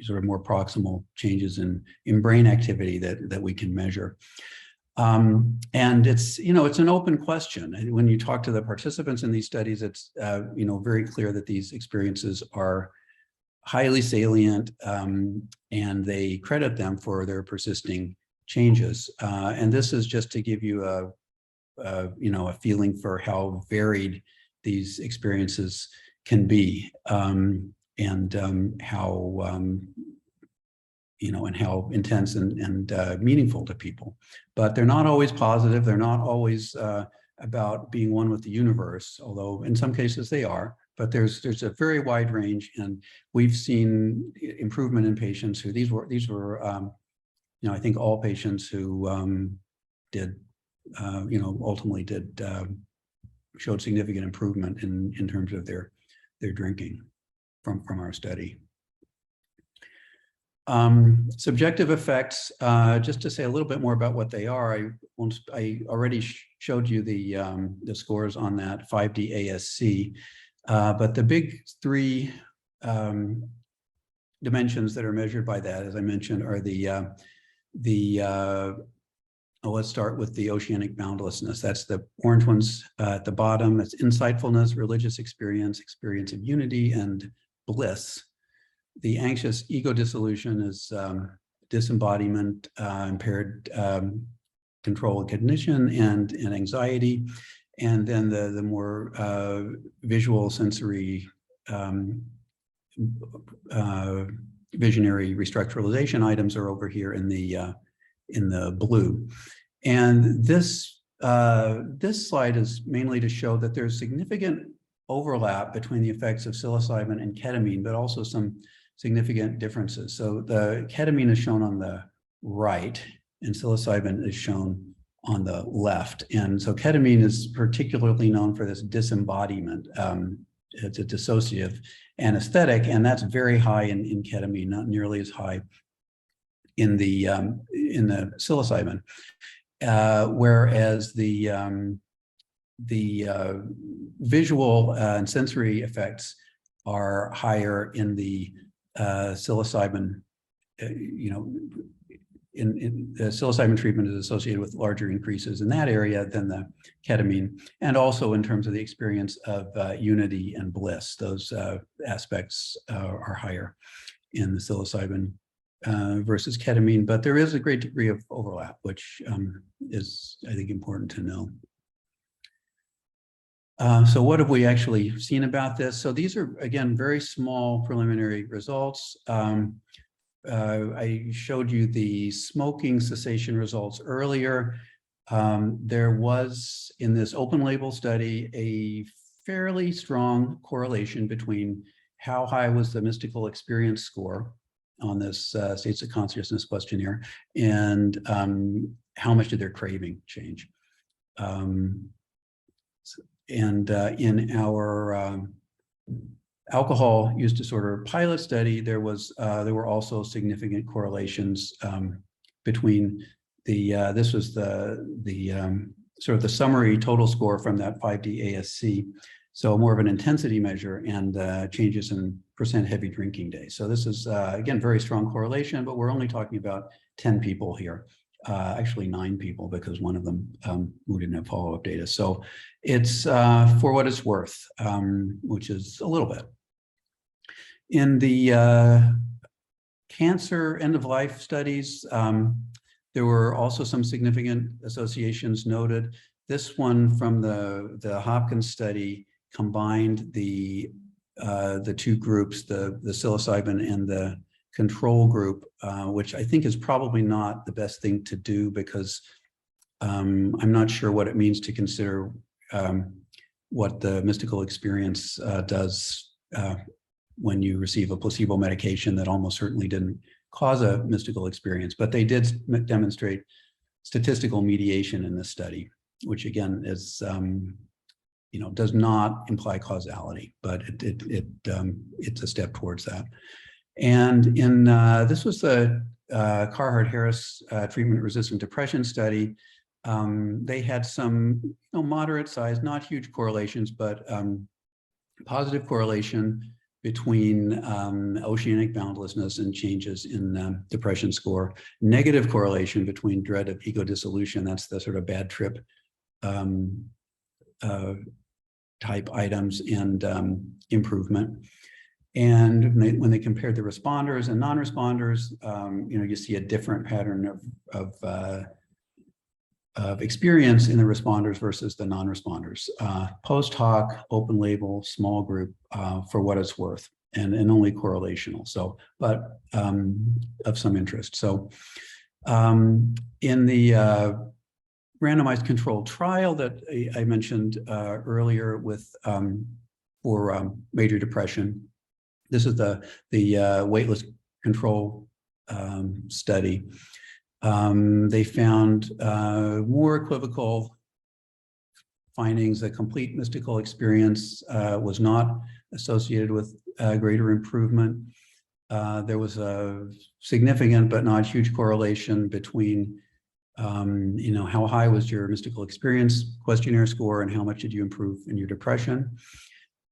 B: sort of more proximal changes in brain activity that we can measure. And it's an open question. And when you talk to the participants in these studies, it's very clear that these experiences are highly salient, and they credit them for their persisting changes. And this is just to give you a feeling for how varied these experiences can be, and how and how intense and meaningful to people. But they're not always positive. They're not always about being one with the universe, although in some cases they are. But there's a very wide range, and we've seen improvement in patients who these were I think all patients who ultimately showed significant improvement in terms of their drinking from our study. Subjective effects, just to say a little bit more about what they are, I already showed you the scores on that 5D ASC, but the big three dimensions that are measured by that, as I mentioned, are let's start with the Oceanic Boundlessness. That's the orange ones at the bottom. It's insightfulness, religious experience, experience of unity, and bliss. The anxious ego dissolution is disembodiment, impaired control and cognition, and anxiety. And then the more visual, sensory, visionary restructuralization items are over here in the blue. And this slide is mainly to show that there's significant overlap between the effects of psilocybin and ketamine, but also some significant differences. So the ketamine is shown on the right and psilocybin is shown on the left. And so ketamine is particularly known for this disembodiment. It's a dissociative anesthetic, and that's very high in ketamine, not nearly as high in the psilocybin. Whereas the visual and sensory effects are higher in the psilocybin. In the psilocybin treatment is associated with larger increases in that area than the ketamine, and also in terms of the experience of unity and bliss. Those aspects are higher in the psilocybin versus ketamine, but there is a great degree of overlap, which is, I think, important to know. So what have we actually seen about this? So these are, again, very small preliminary results. I showed you the smoking cessation results earlier. There was, in this open label study, a fairly strong correlation between how high was the mystical experience score on this states of consciousness questionnaire and how much did their craving change. In our alcohol use disorder pilot study, there were also significant correlations between this was the sort of the summary total score from that 5D ASC, so more of an intensity measure, and changes in percent heavy drinking days. So this is again very strong correlation, but we're only talking about 10 people here. Actually 9 people, because one of them who didn't have follow-up data. So it's for what it's worth, which is a little bit. In the cancer end-of-life studies, there were also some significant associations noted. This one from the Hopkins study combined the two groups, the psilocybin and the control group, which I think is probably not the best thing to do, because I'm not sure what it means to consider what the mystical experience does when you receive a placebo medication that almost certainly didn't cause a mystical experience. But they did demonstrate statistical mediation in this study, which again is, does not imply causality, but it's a step towards that. And in this was the Carhart-Harris treatment-resistant depression study. They had some moderate size, not huge correlations, but positive correlation between oceanic boundlessness and changes in depression score. Negative correlation between dread of ego dissolution, that's the sort of bad trip type items, and improvement. And when they compared the responders and non-responders, you see a different pattern of experience in the responders versus the non-responders. Post hoc, open label, small group, for what it's worth, and only correlational. So, but of some interest. So, in the randomized controlled trial that I mentioned earlier with for major depression. This is the waitlist control study. They found more equivocal findings. A complete mystical experience was not associated with greater improvement. there was a significant but not huge correlation between how high was your mystical experience questionnaire score and how much did you improve in your depression.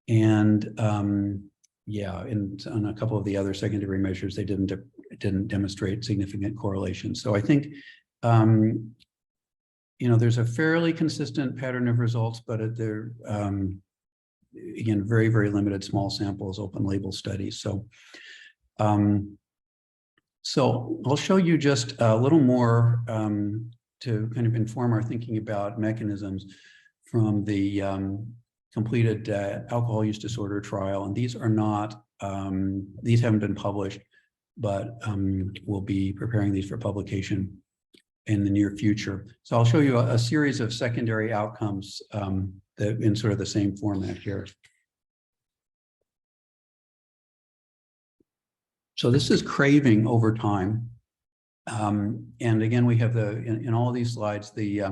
B: And on a couple of the other secondary measures, they didn't demonstrate significant correlation. So I think there's a fairly consistent pattern of results, but they're again very, very limited small samples, open label studies. So I'll show you just a little more to kind of inform our thinking about mechanisms from the completed alcohol use disorder trial. And these are not, these haven't been published, but we'll be preparing these for publication in the near future. So I'll show you a series of secondary outcomes that in sort of the same format here. So this is craving over time. And again, we have in all of these slides, the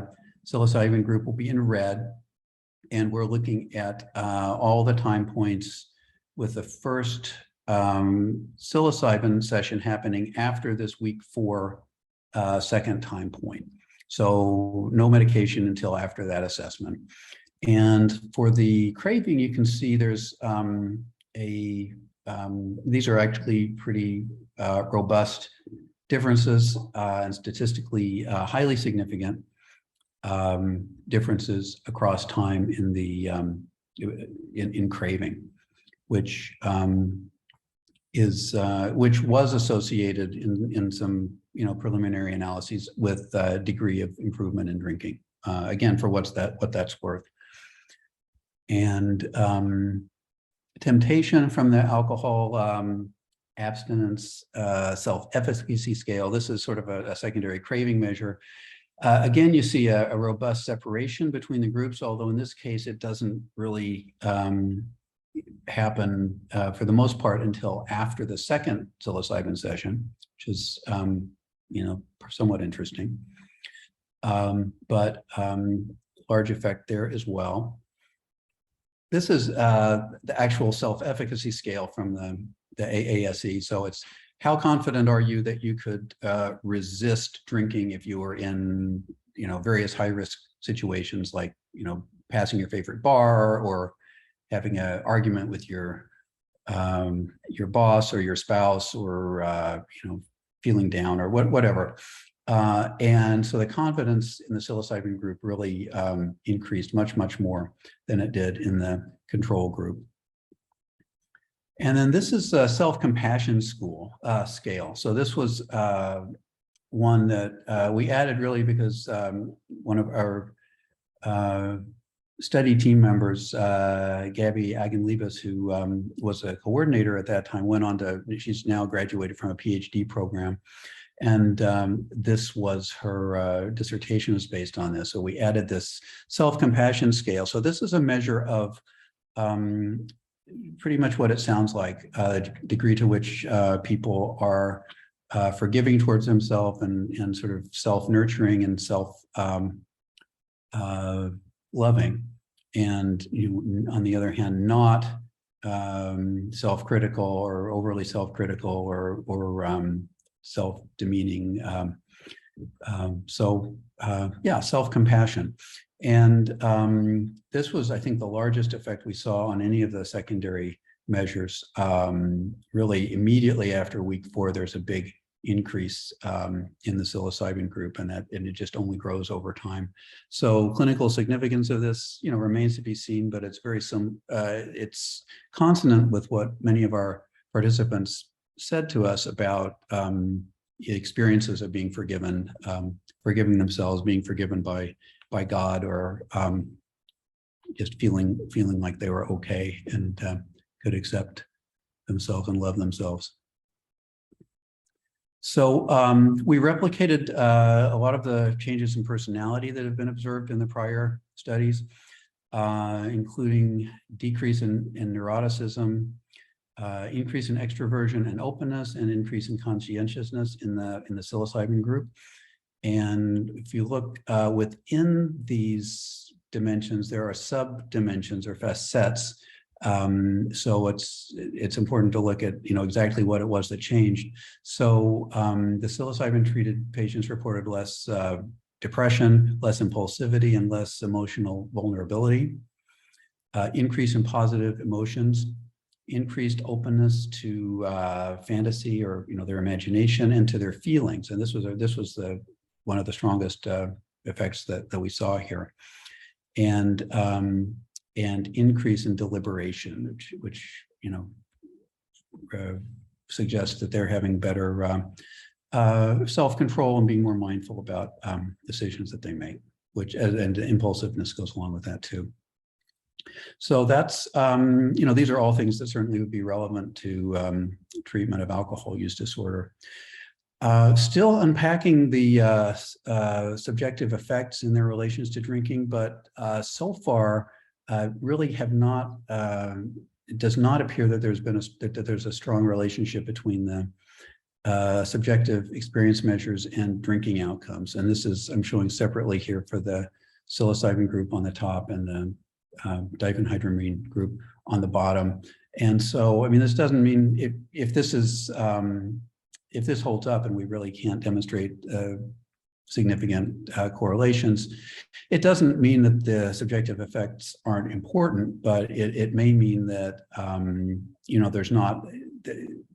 B: psilocybin group will be in red. And we're looking at all the time points with the first psilocybin session happening after this week 4 second time point. So no medication until after that assessment. And for the craving, you can see there's these are actually pretty robust differences and statistically highly significant differences across time in the in craving, which was associated in some preliminary analyses with degree of improvement in drinking. Again, for what that's worth. And temptation from the alcohol abstinence self-efficacy scale. This is sort of a secondary craving measure. Again, you see a robust separation between the groups, although in this case, it doesn't really happen for the most part until after the second psilocybin session, which is somewhat interesting. But large effect there as well. This is the actual self-efficacy scale from the AASE. So it's how confident are you that you could resist drinking if you were in various high-risk situations, like passing your favorite bar or having an argument with your boss or your spouse, or feeling down or whatever. And so the confidence in the psilocybin group really increased much more than it did in the control group. And then this is a self-compassion scale. So this was one that we added really because one of our study team members, Gabby Agenlibas, who was a coordinator at that time, went on to, she's now graduated from a PhD program. And this was her dissertation was based on this. So we added this self-compassion scale. So this is a measure of pretty much what it sounds like, degree to which people are forgiving towards themselves and sort of self-nurturing and self-loving. And on the other hand, not self-critical or overly self-critical or self-demeaning. Yeah, self-compassion. And this was, I think, the largest effect we saw on any of the secondary measures. Really, immediately after week 4, there's a big increase in the psilocybin group, and it just only grows over time. So clinical significance of this, remains to be seen, but it's it's consonant with what many of our participants said to us about experiences of being forgiven, forgiving themselves, being forgiven by God, or just feeling like they were okay and could accept themselves and love themselves. So we replicated a lot of the changes in personality that have been observed in the prior studies, including decrease in neuroticism, increase in extroversion and openness, and increase in conscientiousness in the psilocybin group. And if you look within these dimensions, there are sub-dimensions or facets So it's important to look at, exactly what it was that changed. So the psilocybin treated patients reported less depression, less impulsivity, and less emotional vulnerability, increase in positive emotions, increased openness to fantasy or their imagination and to their feelings. And this was one of the strongest effects that we saw here, and increase in deliberation, which suggests that they're having better self-control and being more mindful about decisions that they make, and impulsiveness goes along with that too. So that's, these are all things that certainly would be relevant to treatment of alcohol use disorder. Still unpacking the subjective effects in their relations to drinking, but so far really have not, it does not appear that there's a strong relationship between the subjective experience measures and drinking outcomes. And this is, I'm showing separately here for the psilocybin group on the top and the diphenhydramine group on the bottom. And so, I mean, this doesn't mean if this is, if this holds up and we really can't demonstrate significant correlations, it doesn't mean that the subjective effects aren't important, but it may mean that,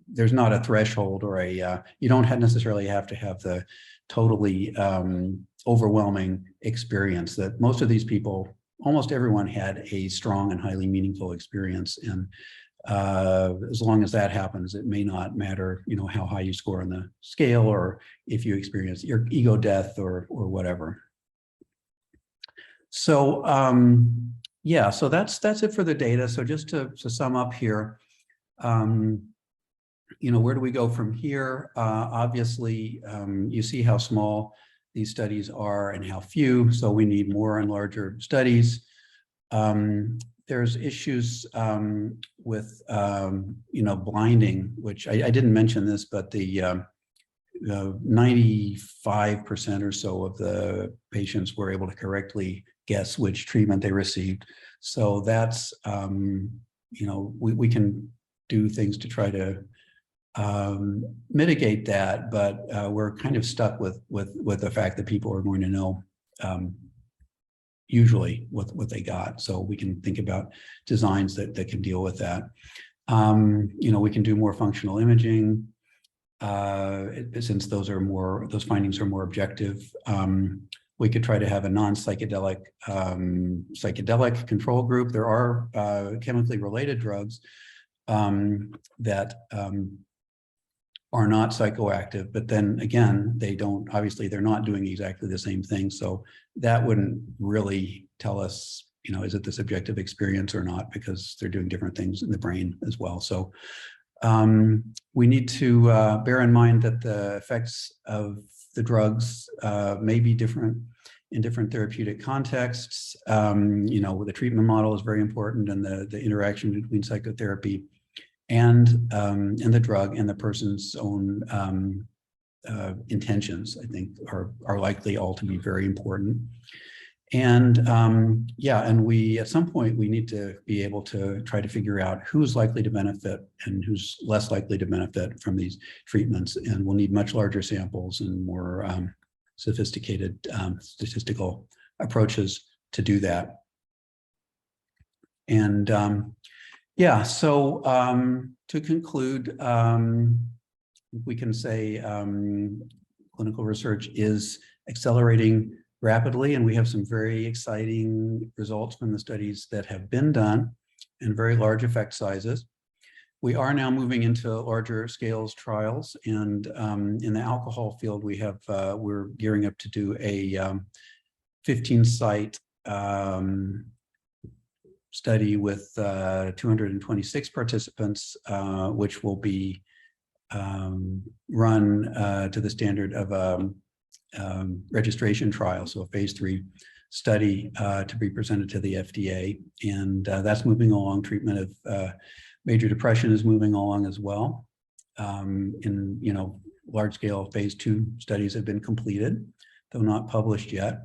B: there's not a threshold or you don't necessarily have to have the totally overwhelming experience that most of these people, almost everyone had a strong and highly meaningful experience. And as long as that happens, it may not matter, how high you score on the scale or if you experience your ego death or whatever. So yeah, so that's it for the data. So just to sum up here, where do we go from here? Obviously, you see how small these studies are and how few, so we need more and larger studies. There's issues with, blinding, which I didn't mention this, but the 95% or so of the patients were able to correctly guess which treatment they received. So that's, we can do things to try to mitigate that, but we're kind of stuck with the fact that people are going to know usually what they got. So we can think about designs that can deal with that. We can do more functional imaging since those findings are more objective. We could try to have a non-psychedelic psychedelic control group. There are chemically related drugs that are not psychoactive, but then again, they're not doing exactly the same thing. So that wouldn't really tell us, is it the subjective experience or not, because they're doing different things in the brain as well. So we need to bear in mind that the effects of the drugs may be different in different therapeutic contexts. The treatment model is very important, and the interaction between psychotherapy and the drug and the person's own intentions, I think, are likely all to be very important. And and we, at some point, we need to be able to try to figure out who's likely to benefit and who's less likely to benefit from these treatments. And we'll need much larger samples and more sophisticated statistical approaches to do that. And so to conclude, we can say clinical research is accelerating rapidly, and we have some very exciting results from the studies that have been done and very large effect sizes. We are now moving into larger scales trials, and in the alcohol field, we're gearing up to do a 15-site study with 226 participants, which will be run to the standard of a registration trial, so a phase 3 study to be presented to the FDA, and that's moving along. Treatment of major depression is moving along as well. Large-scale phase 2 studies have been completed, though not published yet.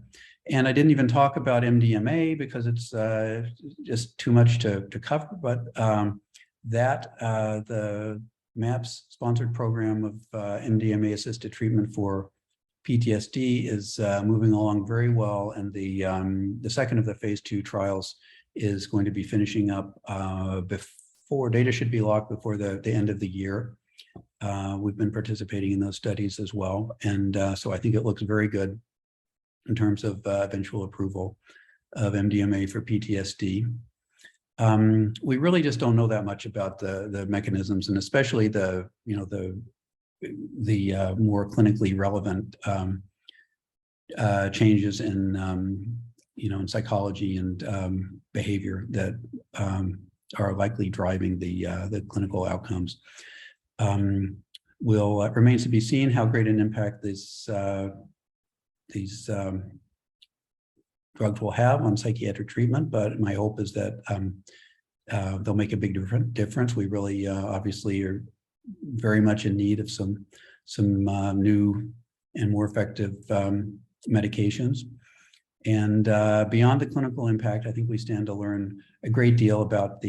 B: And I didn't even talk about MDMA because it's just too much to cover. But the MAPS sponsored program of MDMA assisted treatment for PTSD is moving along very well, and the second of the phase 2 trials is going to be finishing up before data should be locked before the end of the year. We've been participating in those studies as well, and so I think it looks very good in terms of eventual approval of MDMA for PTSD. We really just don't know that much about the mechanisms, and especially the more clinically relevant changes in in psychology and behavior that are likely driving the clinical outcomes. Remains to be seen how great an impact these drugs will have on psychiatric treatment, but my hope is that they'll make a big difference. We really obviously are very much in need of some new and more effective medications. And beyond the clinical impact, I think we stand to learn a great deal about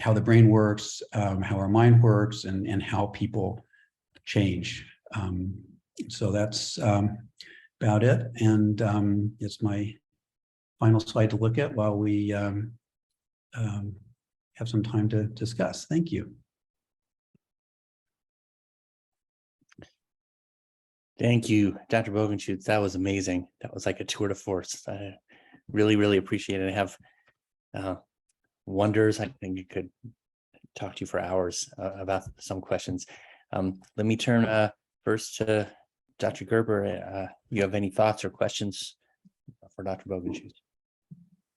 B: how the brain works, how our mind works, and how people change. So that's about it. And it's my final slide to look at while we have some time to discuss. Thank you.
A: Thank you, Dr. Bogenschutz. That was amazing. That was like a tour de force. I really, really appreciate it. I have wonders. I think I could talk to you for hours about some questions. Let me turn first to Dr. Gerber. You have any thoughts or questions for Dr. Bogenschutz?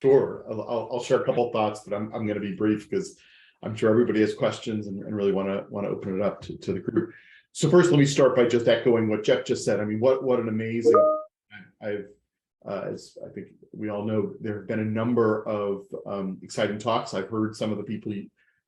C: Sure. I'll share a couple of thoughts, but I'm going to be brief because I'm sure everybody has questions and really want to open it up to the group. So first, let me start by just echoing what Jeff just said. I mean, what an amazing, as I think we all know, there have been a number of exciting talks. I've heard some of the people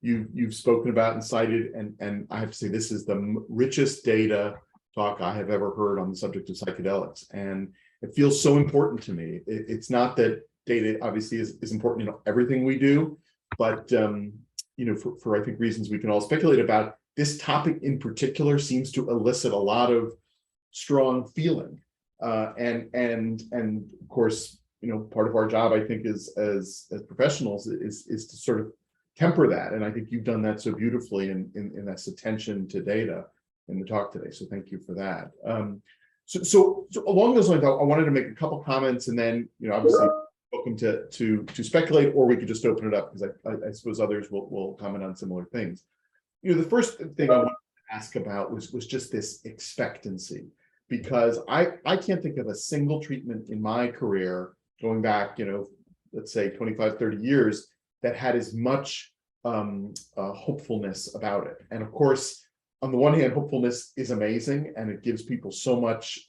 C: you've spoken about and cited, and I have to say this is the richest data talk I have ever heard on the subject of psychedelics. And it feels so important to me. It's not that data obviously is important in everything we do, but for I think reasons we can all speculate about, this topic in particular seems to elicit a lot of strong feeling. And of course, part of our job, I think, is as professionals is to sort of temper that. And I think you've done that so beautifully in this attention to data in the talk today. So thank you for that. So along those lines, I wanted to make a couple comments, and then, obviously welcome to speculate, or we could just open it up, because I suppose others will comment on similar things. The first thing I wanted to ask about was just this expectancy, because I can't think of a single treatment in my career going back, let's say 25, 30 years that had as much hopefulness about it. And of course, on the one hand, hopefulness is amazing, and it gives people so much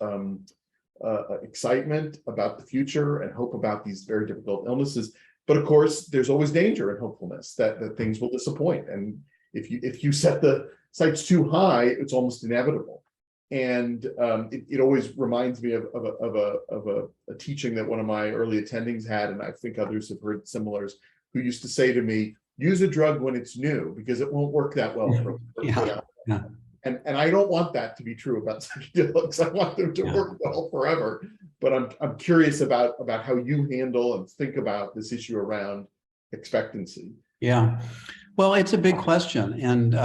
C: excitement about the future and hope about these very difficult illnesses. But of course, there's always danger in hopefulness that things will disappoint. And if you set the sights too high, it's almost inevitable. And it always reminds me of a teaching that one of my early attendings had, and I think others have heard similars, who used to say to me, use a drug when it's new, because it won't work that well for
B: Yeah.
C: And I don't want that to be true about psychedelics. I want them to work well forever. But I'm curious about how you handle and think about this issue around expectancy.
B: Yeah. Well, it's a big question. And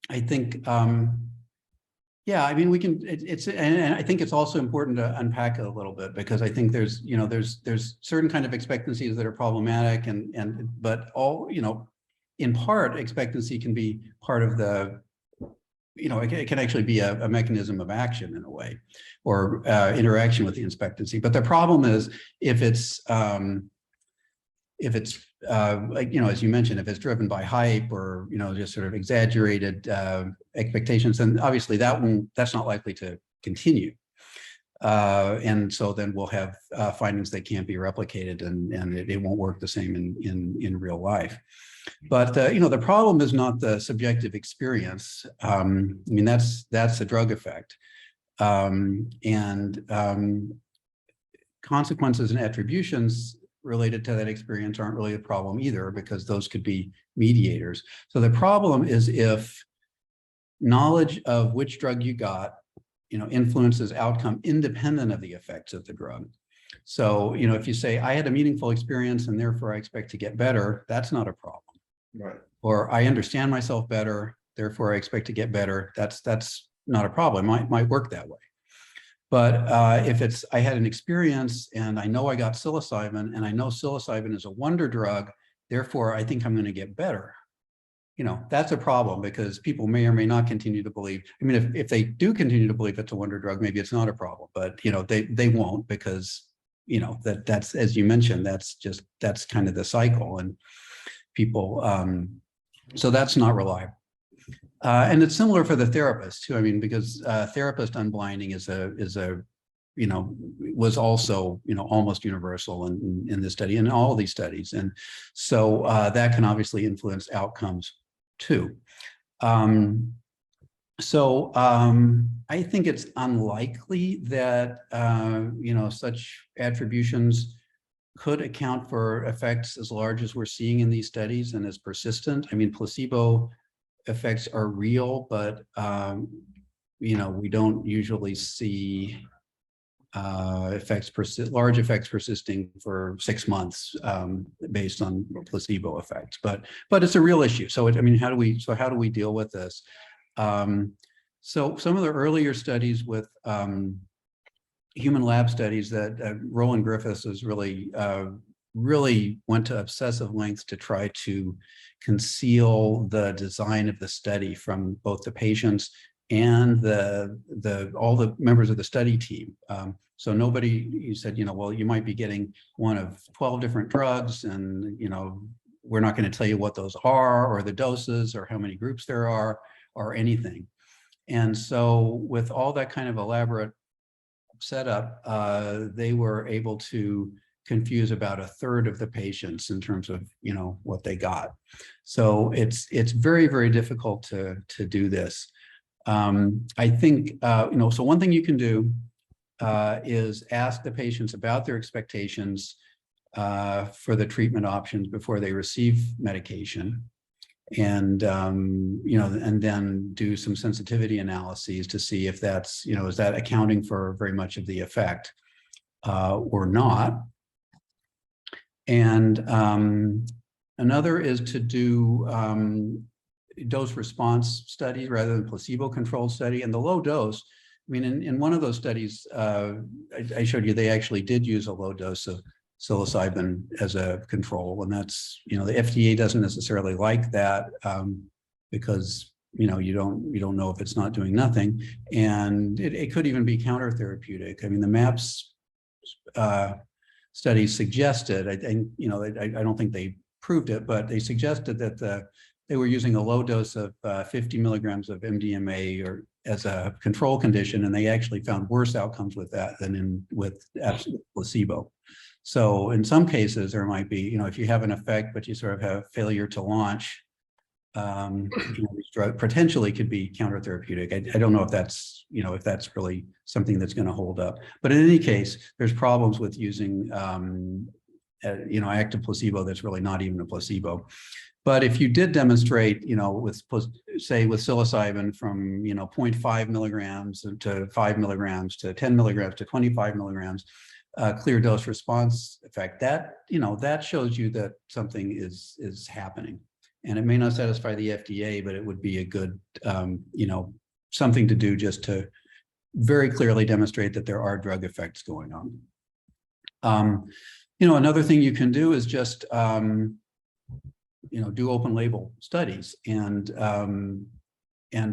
B: I think, I mean, we can, and I think it's also important to unpack it a little bit, because I think there's certain kind of expectancies that are problematic, but all, in part, expectancy can be part of the, it can actually be a mechanism of action in a way, or interaction with the expectancy. But the problem is if it's like, as you mentioned, if it's driven by hype or, just sort of exaggerated expectations, then obviously that's not likely to continue. And so then we'll have findings that can't be replicated, and it won't work the same in real life. But the problem is not the subjective experience. I mean, that's a drug effect. consequences and attributions related to that experience aren't really a problem either, because those could be mediators. So the problem is if knowledge of which drug you got, influences outcome independent of the effects of the drug. So, if you say, I had a meaningful experience and therefore I expect to get better, that's not a problem.
C: Right.
B: Or I understand myself better, therefore I expect to get better. That's not a problem. It might work that way. But if it's, I had an experience and I know I got psilocybin and I know psilocybin is a wonder drug, therefore I think I'm going to get better. That's a problem, because people may or may not continue to believe. I mean, if they do continue to believe it's a wonder drug, maybe it's not a problem, but they won't, because that's, as you mentioned, that's kind of the cycle, and people, so that's not reliable. And it's similar for the therapist too. I mean, because therapist unblinding was also, almost universal in this study and in all of these studies. And so that can obviously influence outcomes too. I think it's unlikely that, such attributions could account for effects as large as we're seeing in these studies and as persistent. I mean, placebo effects are real, but, we don't usually see large effects persisting for 6 months based on placebo effects, but it's a real issue. So how do we deal with this? So some of the earlier studies with human lab studies that Roland Griffiths has really went to obsessive lengths to try to conceal the design of the study from both the patients and all the members of the study team. So you said, well, you might be getting one of 12 different drugs, and we're not going to tell you what those are, or the doses, or how many groups there are, or anything. And so with all that kind of elaborate setup, they were able to confuse about a third of the patients in terms of what they got. So it's very, very difficult to do this. I think so one thing you can do is ask the patients about their expectations for the treatment options before they receive medication, and and then do some sensitivity analyses to see if that's is that accounting for very much of the effect or not. And another is to do dose response studies rather than placebo controlled study. And the low dose, I mean, in one of those studies I showed you, they actually did use a low dose of psilocybin as a control, and that's the FDA doesn't necessarily like that because you don't know if it's not doing nothing, and it could even be counter therapeutic. I mean, the MAPS studies suggested, I don't think they proved it, but they suggested that they were using a low dose of 50 milligrams of MDMA or as a control condition, and they actually found worse outcomes with that than with absolute placebo. So in some cases, there might be, if you have an effect, but you sort of have failure to launch, this drug potentially could be counter therapeutic. I don't know if that's, if that's really something that's going to hold up. But in any case, there's problems with using, active placebo that's really not even a placebo. But if you did demonstrate, with psilocybin from, 0.5 milligrams to 5 milligrams to 10 milligrams to 25 milligrams, clear dose response effect, that shows you that something is happening. And it may not satisfy the FDA, but it would be a good, something to do just to very clearly demonstrate that there are drug effects going on. Another thing you can do is just, do open label studies, and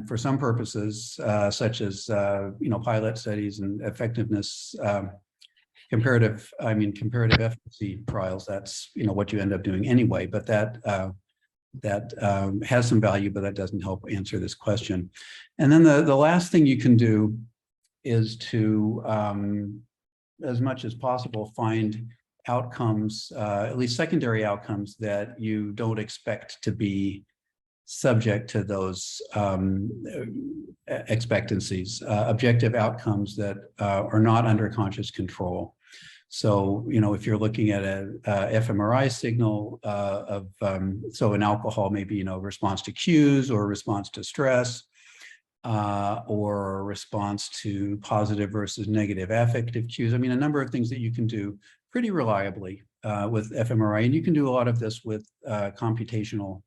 B: for some purposes, such as, pilot studies and effectiveness, comparative efficacy trials, that's, what you end up doing anyway, but that has some value, but that doesn't help answer this question. And then the last thing you can do is to, as much as possible, find outcomes, at least secondary outcomes, that you don't expect to be subject to those expectancies, objective outcomes that are not under conscious control. So, if you're looking at a fMRI signal so in alcohol, maybe, response to cues or response to stress, or response to positive versus negative affective cues. I mean, a number of things that you can do pretty reliably with fMRI. And you can do a lot of this with computational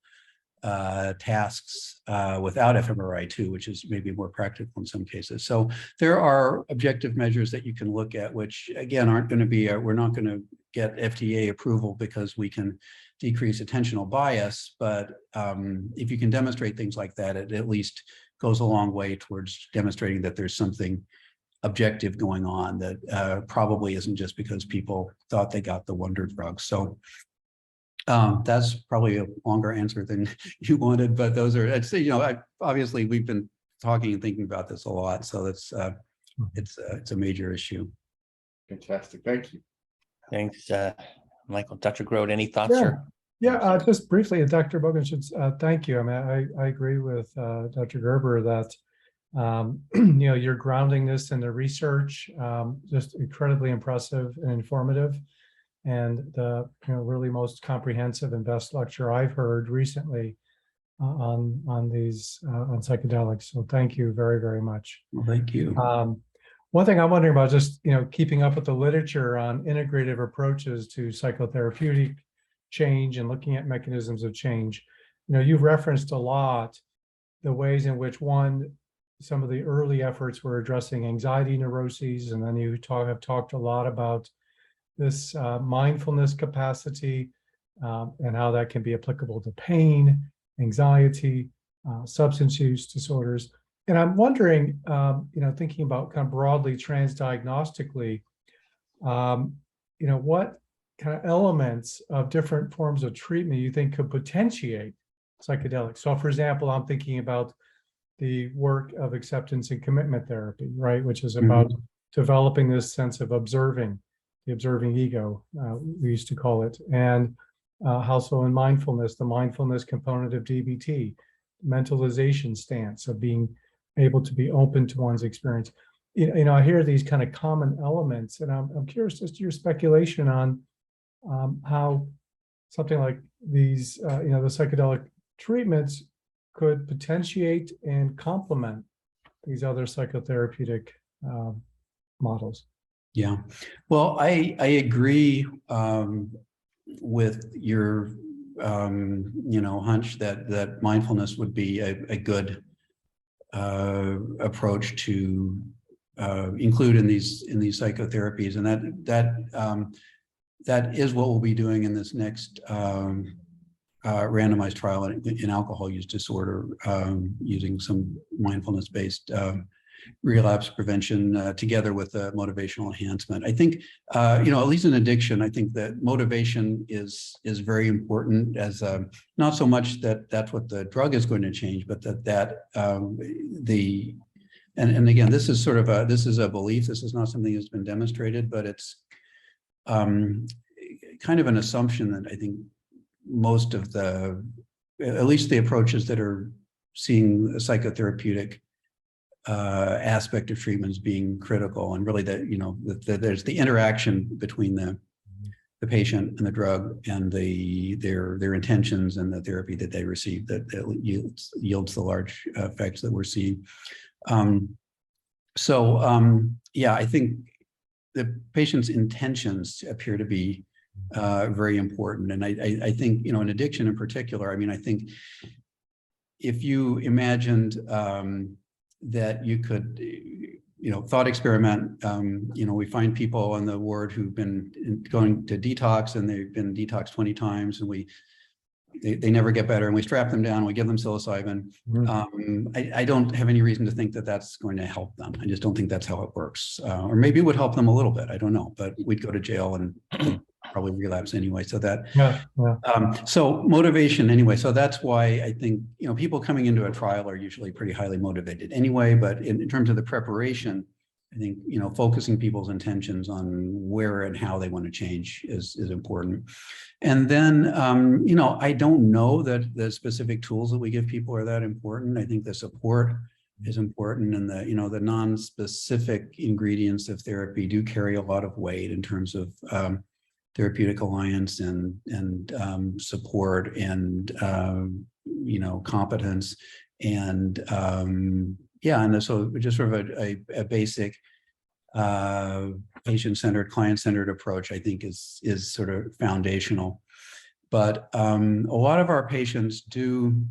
B: tasks without fMRI too, which is maybe more practical in some cases. So there are objective measures that you can look at, which again aren't going to be, we're not going to get FDA approval because we can decrease attentional bias, but if you can demonstrate things like that, it at least goes a long way towards demonstrating that there's something objective going on that probably isn't just because people thought they got the wonder drug. So that's probably a longer answer than you wanted, but those are, obviously we've been talking and thinking about this a lot. So that's, it's a major issue.
C: Fantastic. Thank you.
A: Thanks, Michael. Dr. Grote, any thoughts?
D: Yeah, just briefly, Dr. Bogenschutz, thank you. I mean, I agree with Dr. Gerber that, you're grounding this in the research, just incredibly impressive and informative. And the really most comprehensive and best lecture I've heard recently on psychedelics. So thank you very, very much.
B: Well, thank you.
D: One thing I'm wondering about, just keeping up with the literature on integrative approaches to psychotherapeutic change and looking at mechanisms of change. You've referenced a lot the ways in which some of the early efforts were addressing anxiety neuroses, and then you have talked a lot about this mindfulness capacity and how that can be applicable to pain, anxiety, substance use disorders. And I'm wondering, thinking about kind of broadly transdiagnostically, what kind of elements of different forms of treatment you think could potentiate psychedelics? So, for example, I'm thinking about the work of acceptance and commitment therapy, right, which is about developing this sense of the observing ego, we used to call it, and also in mindfulness, the mindfulness component of DBT, mentalization stance of being able to be open to one's experience. I hear these kind of common elements, and I'm curious as to your speculation on how something like these, the psychedelic treatments could potentiate and complement these other psychotherapeutic models.
B: Yeah, well, I agree with your hunch that mindfulness would be a good approach to include in these psychotherapies, and that is what we'll be doing in this next randomized trial in alcohol use disorder, using some mindfulness-based relapse prevention together with motivational enhancement. I think, at least in addiction, I think that motivation is very important, as not so much that that's what the drug is going to change, but and again, this is this is a belief. This is not something that's been demonstrated, but it's kind of an assumption that I think most of at least the approaches that are seeing a psychotherapeutic aspect of treatments being critical, and really that there's the interaction between the patient and the drug and their intentions and the therapy that they receive that yields the large effects that we're seeing. Yeah, I think the patient's intentions appear to be very important, and I think in addiction in particular, I mean, I think if you imagined that you could, thought experiment, we find people on the ward who've been going to detox, and they've been detoxed 20 times, and they never get better, and we strap them down, we give them psilocybin. I don't have any reason to think that that's going to help them. I just don't think that's how it works. Or maybe it would help them a little bit, I don't know, but we'd go to jail and probably relapse anyway. So so motivation anyway. So that's why I think, people coming into a trial are usually pretty highly motivated anyway, but in terms of the preparation, I think, focusing people's intentions on where and how they want to change is important. And then, I don't know that the specific tools that we give people are that important. I think the support is important, and the non-specific ingredients of therapy do carry a lot of weight in terms of therapeutic alliance and support and competence, and and so just sort of a basic patient-centered, client-centered approach, I think, is sort of foundational. But a lot of our patients do,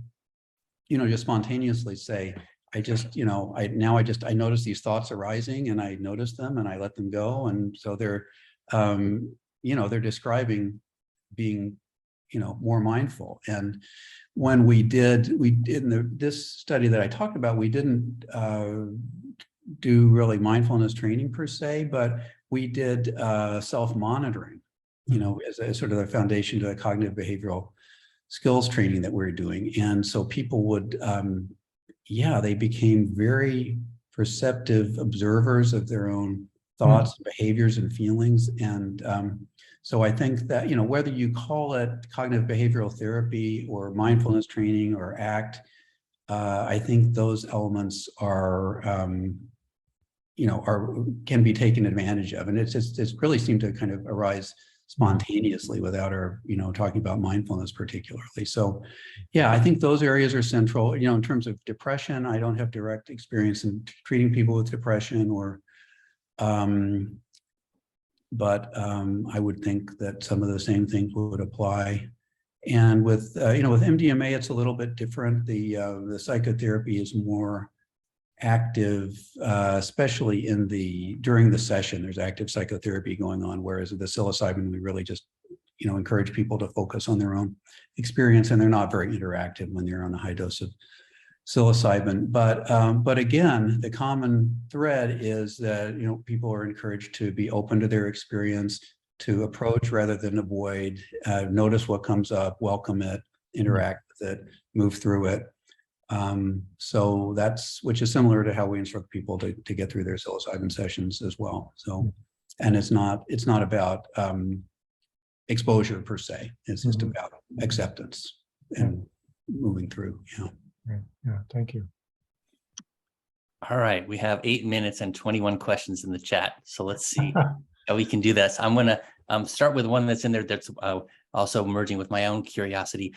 B: just spontaneously say, I notice these thoughts arising, and I notice them and I let them go. And so they're describing being, more mindful. And when we did in this study that I talked about, we didn't do really mindfulness training per se, but we did self-monitoring, as a sort of the foundation to the cognitive behavioral skills training that we're doing. And so people would, they became very perceptive observers of their own thoughts, behaviors, and feelings. And so I think that, whether you call it cognitive behavioral therapy or mindfulness training or ACT, I think those elements are, can be taken advantage of. And it's really seemed to kind of arise spontaneously without our, talking about mindfulness particularly. So, I think those areas are central. In terms of depression, I don't have direct experience in treating people with depression, or, but I would think that some of the same things would apply. And with, with MDMA, it's a little bit different. The psychotherapy is more active, especially during the session. There's active psychotherapy going on, whereas with the psilocybin, we really just encourage people to focus on their own experience, and they're not very interactive when they're on a high dose of psilocybin. But again, the common thread is that people are encouraged to be open to their experience, to approach rather than avoid, notice what comes up, welcome it, interact with it, move through it. So which is similar to how we instruct people to get through their psilocybin sessions as well. So, and it's not about exposure per se. It's just about acceptance and moving through.
D: Yeah, thank you.
A: All right, we have 8 minutes and 21 questions in the chat. So let's see how we can do this. I'm gonna start with one that's in there that's also merging with my own curiosity.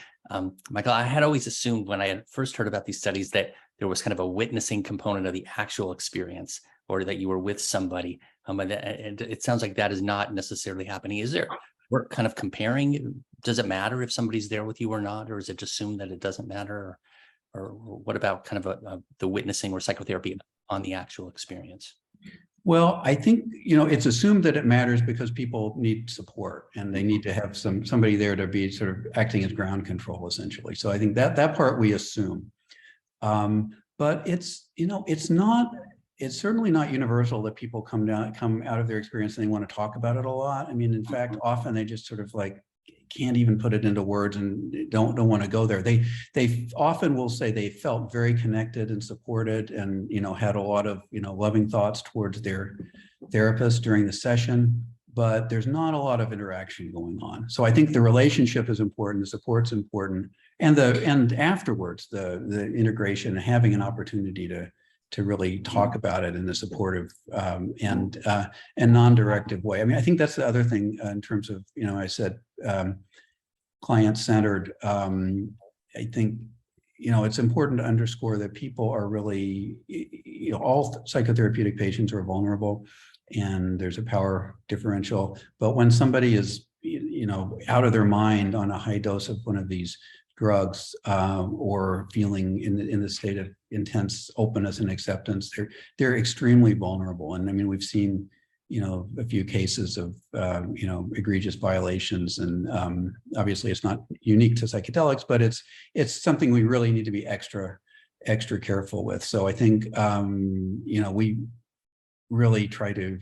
A: Michael, I had always assumed when I had first heard about these studies that there was kind of a witnessing component of the actual experience, or that you were with somebody. And it sounds like that is not necessarily happening. Is there, we're kind of comparing, does it matter if somebody's there with you or not, or is it just assumed that it doesn't matter? Or what about kind of the witnessing or psychotherapy on the actual experience?
B: Well, I think, it's assumed that it matters because people need support, and they need to have somebody there to be sort of acting as ground control, essentially. So I think that part we assume. But it's certainly not universal that people come out of their experience and they want to talk about it a lot. I mean, in fact, often they just sort of can't even put it into words and don't want to go there. They often will say they felt very connected and supported, and had a lot of loving thoughts towards their therapist during the session, but there's not a lot of interaction going on. So I think the relationship is important, the support's important, and afterwards the integration, having an opportunity to really talk about it in a supportive and non-directive way. I mean, I think that's the other thing in terms of, I said client-centered. I think, it's important to underscore that people are really, all psychotherapeutic patients are vulnerable, and there's a power differential. But when somebody is, out of their mind on a high dose of one of these drugs, or feeling in the state of intense openness and acceptance, they're extremely vulnerable. And I mean, we've seen, a few cases of, egregious violations, and obviously it's not unique to psychedelics, but it's something we really need to be extra careful with. So I think, we really try to.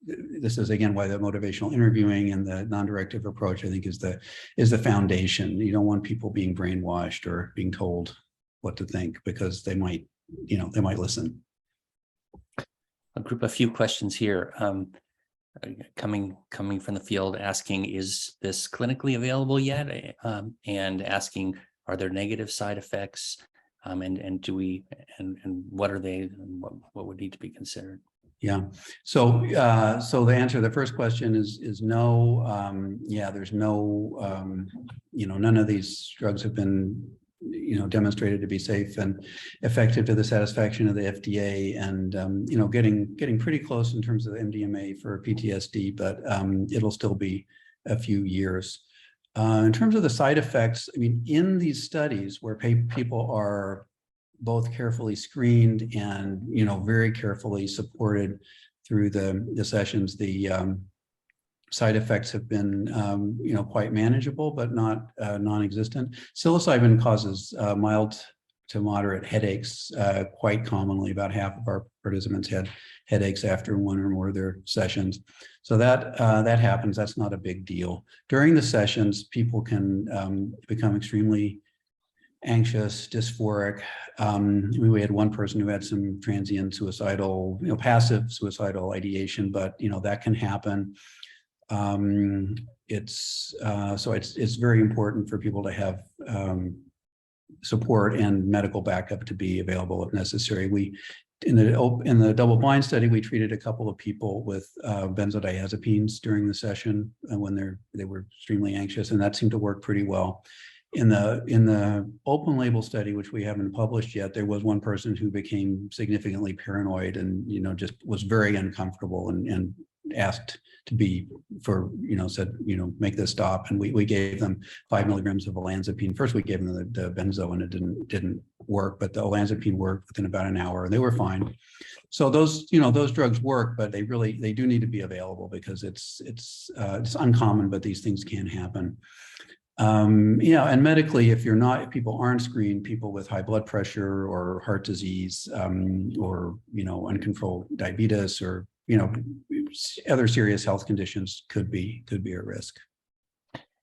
B: This is again why the motivational interviewing and the non-directive approach, I think, is the foundation. You don't want people being brainwashed or being told what to think, because they might listen.
A: I'll group a few questions here. Coming from the field, asking, is this clinically available yet? And asking, are there negative side effects? And do we, and what are they, and what would need to be considered?
B: Yeah. So the answer to the first question is no. Yeah, there's no, none of these drugs have been, demonstrated to be safe and effective to the satisfaction of the FDA, and getting pretty close in terms of the MDMA for PTSD, but it'll still be a few years. In terms of the side effects, I mean, in these studies where people are both carefully screened and very carefully supported through the sessions, the side effects have been quite manageable, but not non-existent. Psilocybin causes mild to moderate headaches quite commonly. About half of our participants had headaches after one or more of their sessions. So that happens. That's not a big deal. During the sessions, people can become extremely anxious, dysphoric. We had one person who had some transient suicidal, passive suicidal ideation, but that can happen. It's very important for people to have support and medical backup to be available if necessary. In the double-blind study, we treated a couple of people with benzodiazepines during the session when they were extremely anxious, and that seemed to work pretty well. In the open label study, which we haven't published yet, there was one person who became significantly paranoid and just was very uncomfortable and asked to be said make this stop, and we gave them 5 milligrams of olanzapine. First we gave them the benzo and it didn't work, but the olanzapine worked within about an hour and they were fine. So those drugs work, but they do need to be available because it's uncommon, but these things can happen. And medically, if people aren't screened, people with high blood pressure or heart disease, or uncontrolled diabetes, or other serious health conditions could be at risk.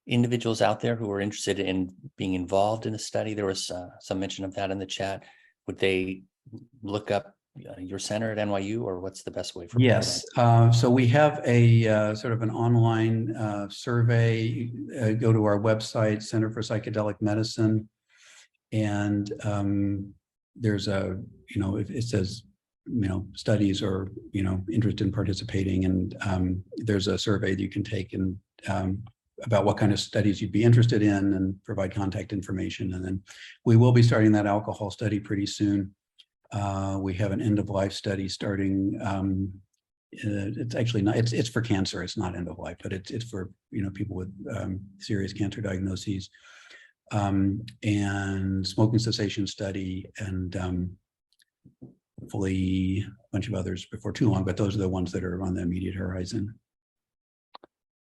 A: Individuals out there who are interested in being involved in a study, there was some mention of that in the chat. Would they look up your center at NYU, or what's the best way for people?
B: Yes. So we have a sort of an online survey. Go to our website, Center for Psychedelic Medicine, and there's it says studies or interest in participating, and there's a survey that you can take and about what kind of studies you'd be interested in, and provide contact information. And then we will be starting that alcohol study pretty soon. We have an end-of-life study starting. It's actually not. It's for cancer. It's not end-of-life, but it's for people with serious cancer diagnoses, and smoking cessation study, and hopefully a bunch of others before too long. But those are the ones that are on the immediate horizon.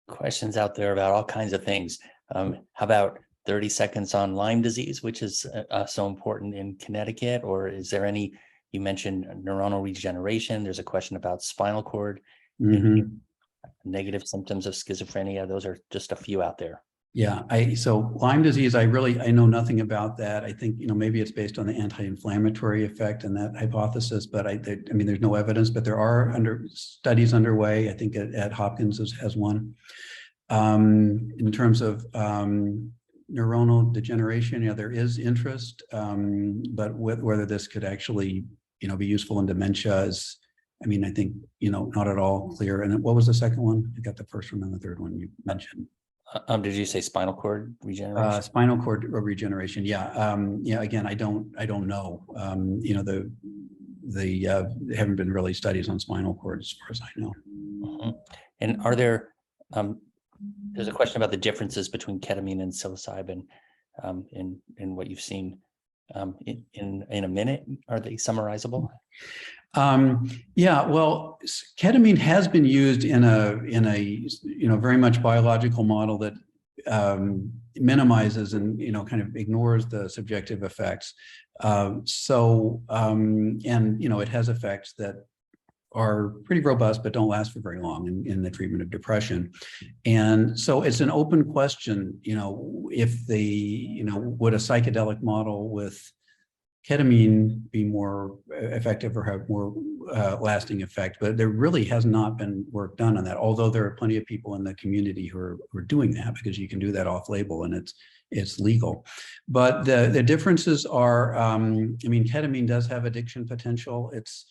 A: Questions out there about all kinds of things. How about 30 seconds on Lyme disease, which is so important in Connecticut? Or is there any, you mentioned neuronal regeneration. There's a question about spinal cord, negative symptoms of schizophrenia. Those are just a few out there.
B: Yeah, so Lyme disease, I know nothing about that. I think, maybe it's based on the anti-inflammatory effect and that hypothesis, but I mean, there's no evidence, but there are studies underway. I think at Hopkins has one. In terms of neuronal degeneration, there is interest, but whether this could actually, be useful in dementia is, I think, not at all clear. And what was the second one? I got the first one and the third one you mentioned.
A: Did you say spinal cord regeneration?
B: Spinal cord regeneration. Yeah. Again, I don't know. There haven't been really studies on spinal cord as far as I know.
A: Mm-hmm. And are there? There's a question about the differences between ketamine and psilocybin in what you've seen. In a minute, are they summarizable? Yeah, well,
B: ketamine has been used in a very much biological model that minimizes and kind of ignores the subjective effects. It has effects that are pretty robust but don't last for very long in the treatment of depression. And so it's an open question, if would a psychedelic model with ketamine be more effective or have more lasting effect? But there really has not been work done on that, although there are plenty of people in the community who are doing that, because you can do that off label and it's legal. But the differences are, I mean, ketamine does have addiction potential. It's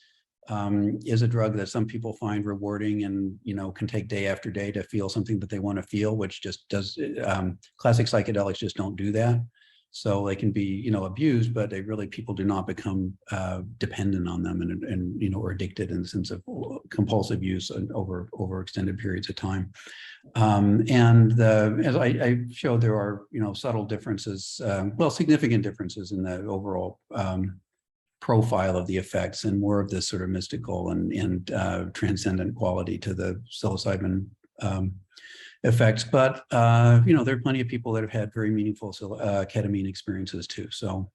B: is a drug that some people find rewarding and, you know, can take day after day to feel something that they want to feel, which just does, classic psychedelics just don't do that. So they can be, you know, abused, but they really, people do not become dependent on them and, you know, or addicted in the sense of compulsive use over extended periods of time. And as I showed, there are, you know, subtle differences, well, significant differences in the overall profile of the effects, and more of this sort of mystical and transcendent quality to the psilocybin effects. But you know, there are plenty of people that have had very meaningful ketamine experiences too. So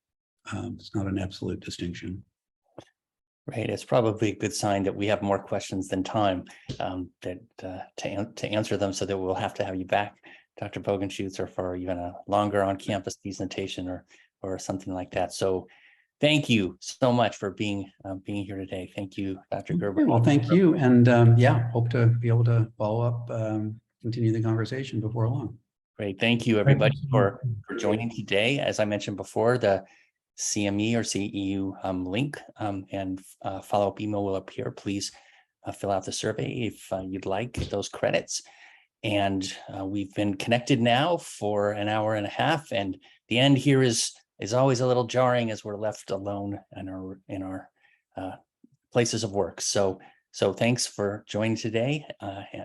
B: it's not an absolute distinction.
A: Right. It's probably a good sign that we have more questions than time to answer them, so that we'll have to have you back, Dr. Bogenschutz, or for even a longer on-campus presentation or something like that. So thank you so much for being here today. Thank you, Dr. Gerber.
B: Well, thank you. And yeah, hope to be able to follow up, continue the conversation before long.
A: Great. Thank you, everybody, for joining today. As I mentioned before, the CME or CEU link and follow-up email will appear. Please fill out the survey if you'd like those credits. And we've been connected now for an hour and a half, and the end here is always a little jarring as we're left alone in our places of work. So thanks for joining today.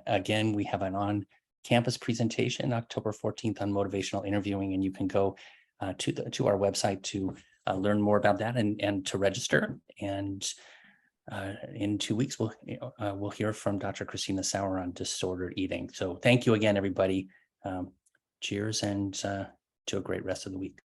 A: Again, we have an on-campus presentation October 14th on motivational interviewing, and you can go to our website to learn more about that and to register. And in 2 weeks, we'll hear from Dr. Christina Sauer on disordered eating. So thank you again, everybody. Cheers, and to a great rest of the week.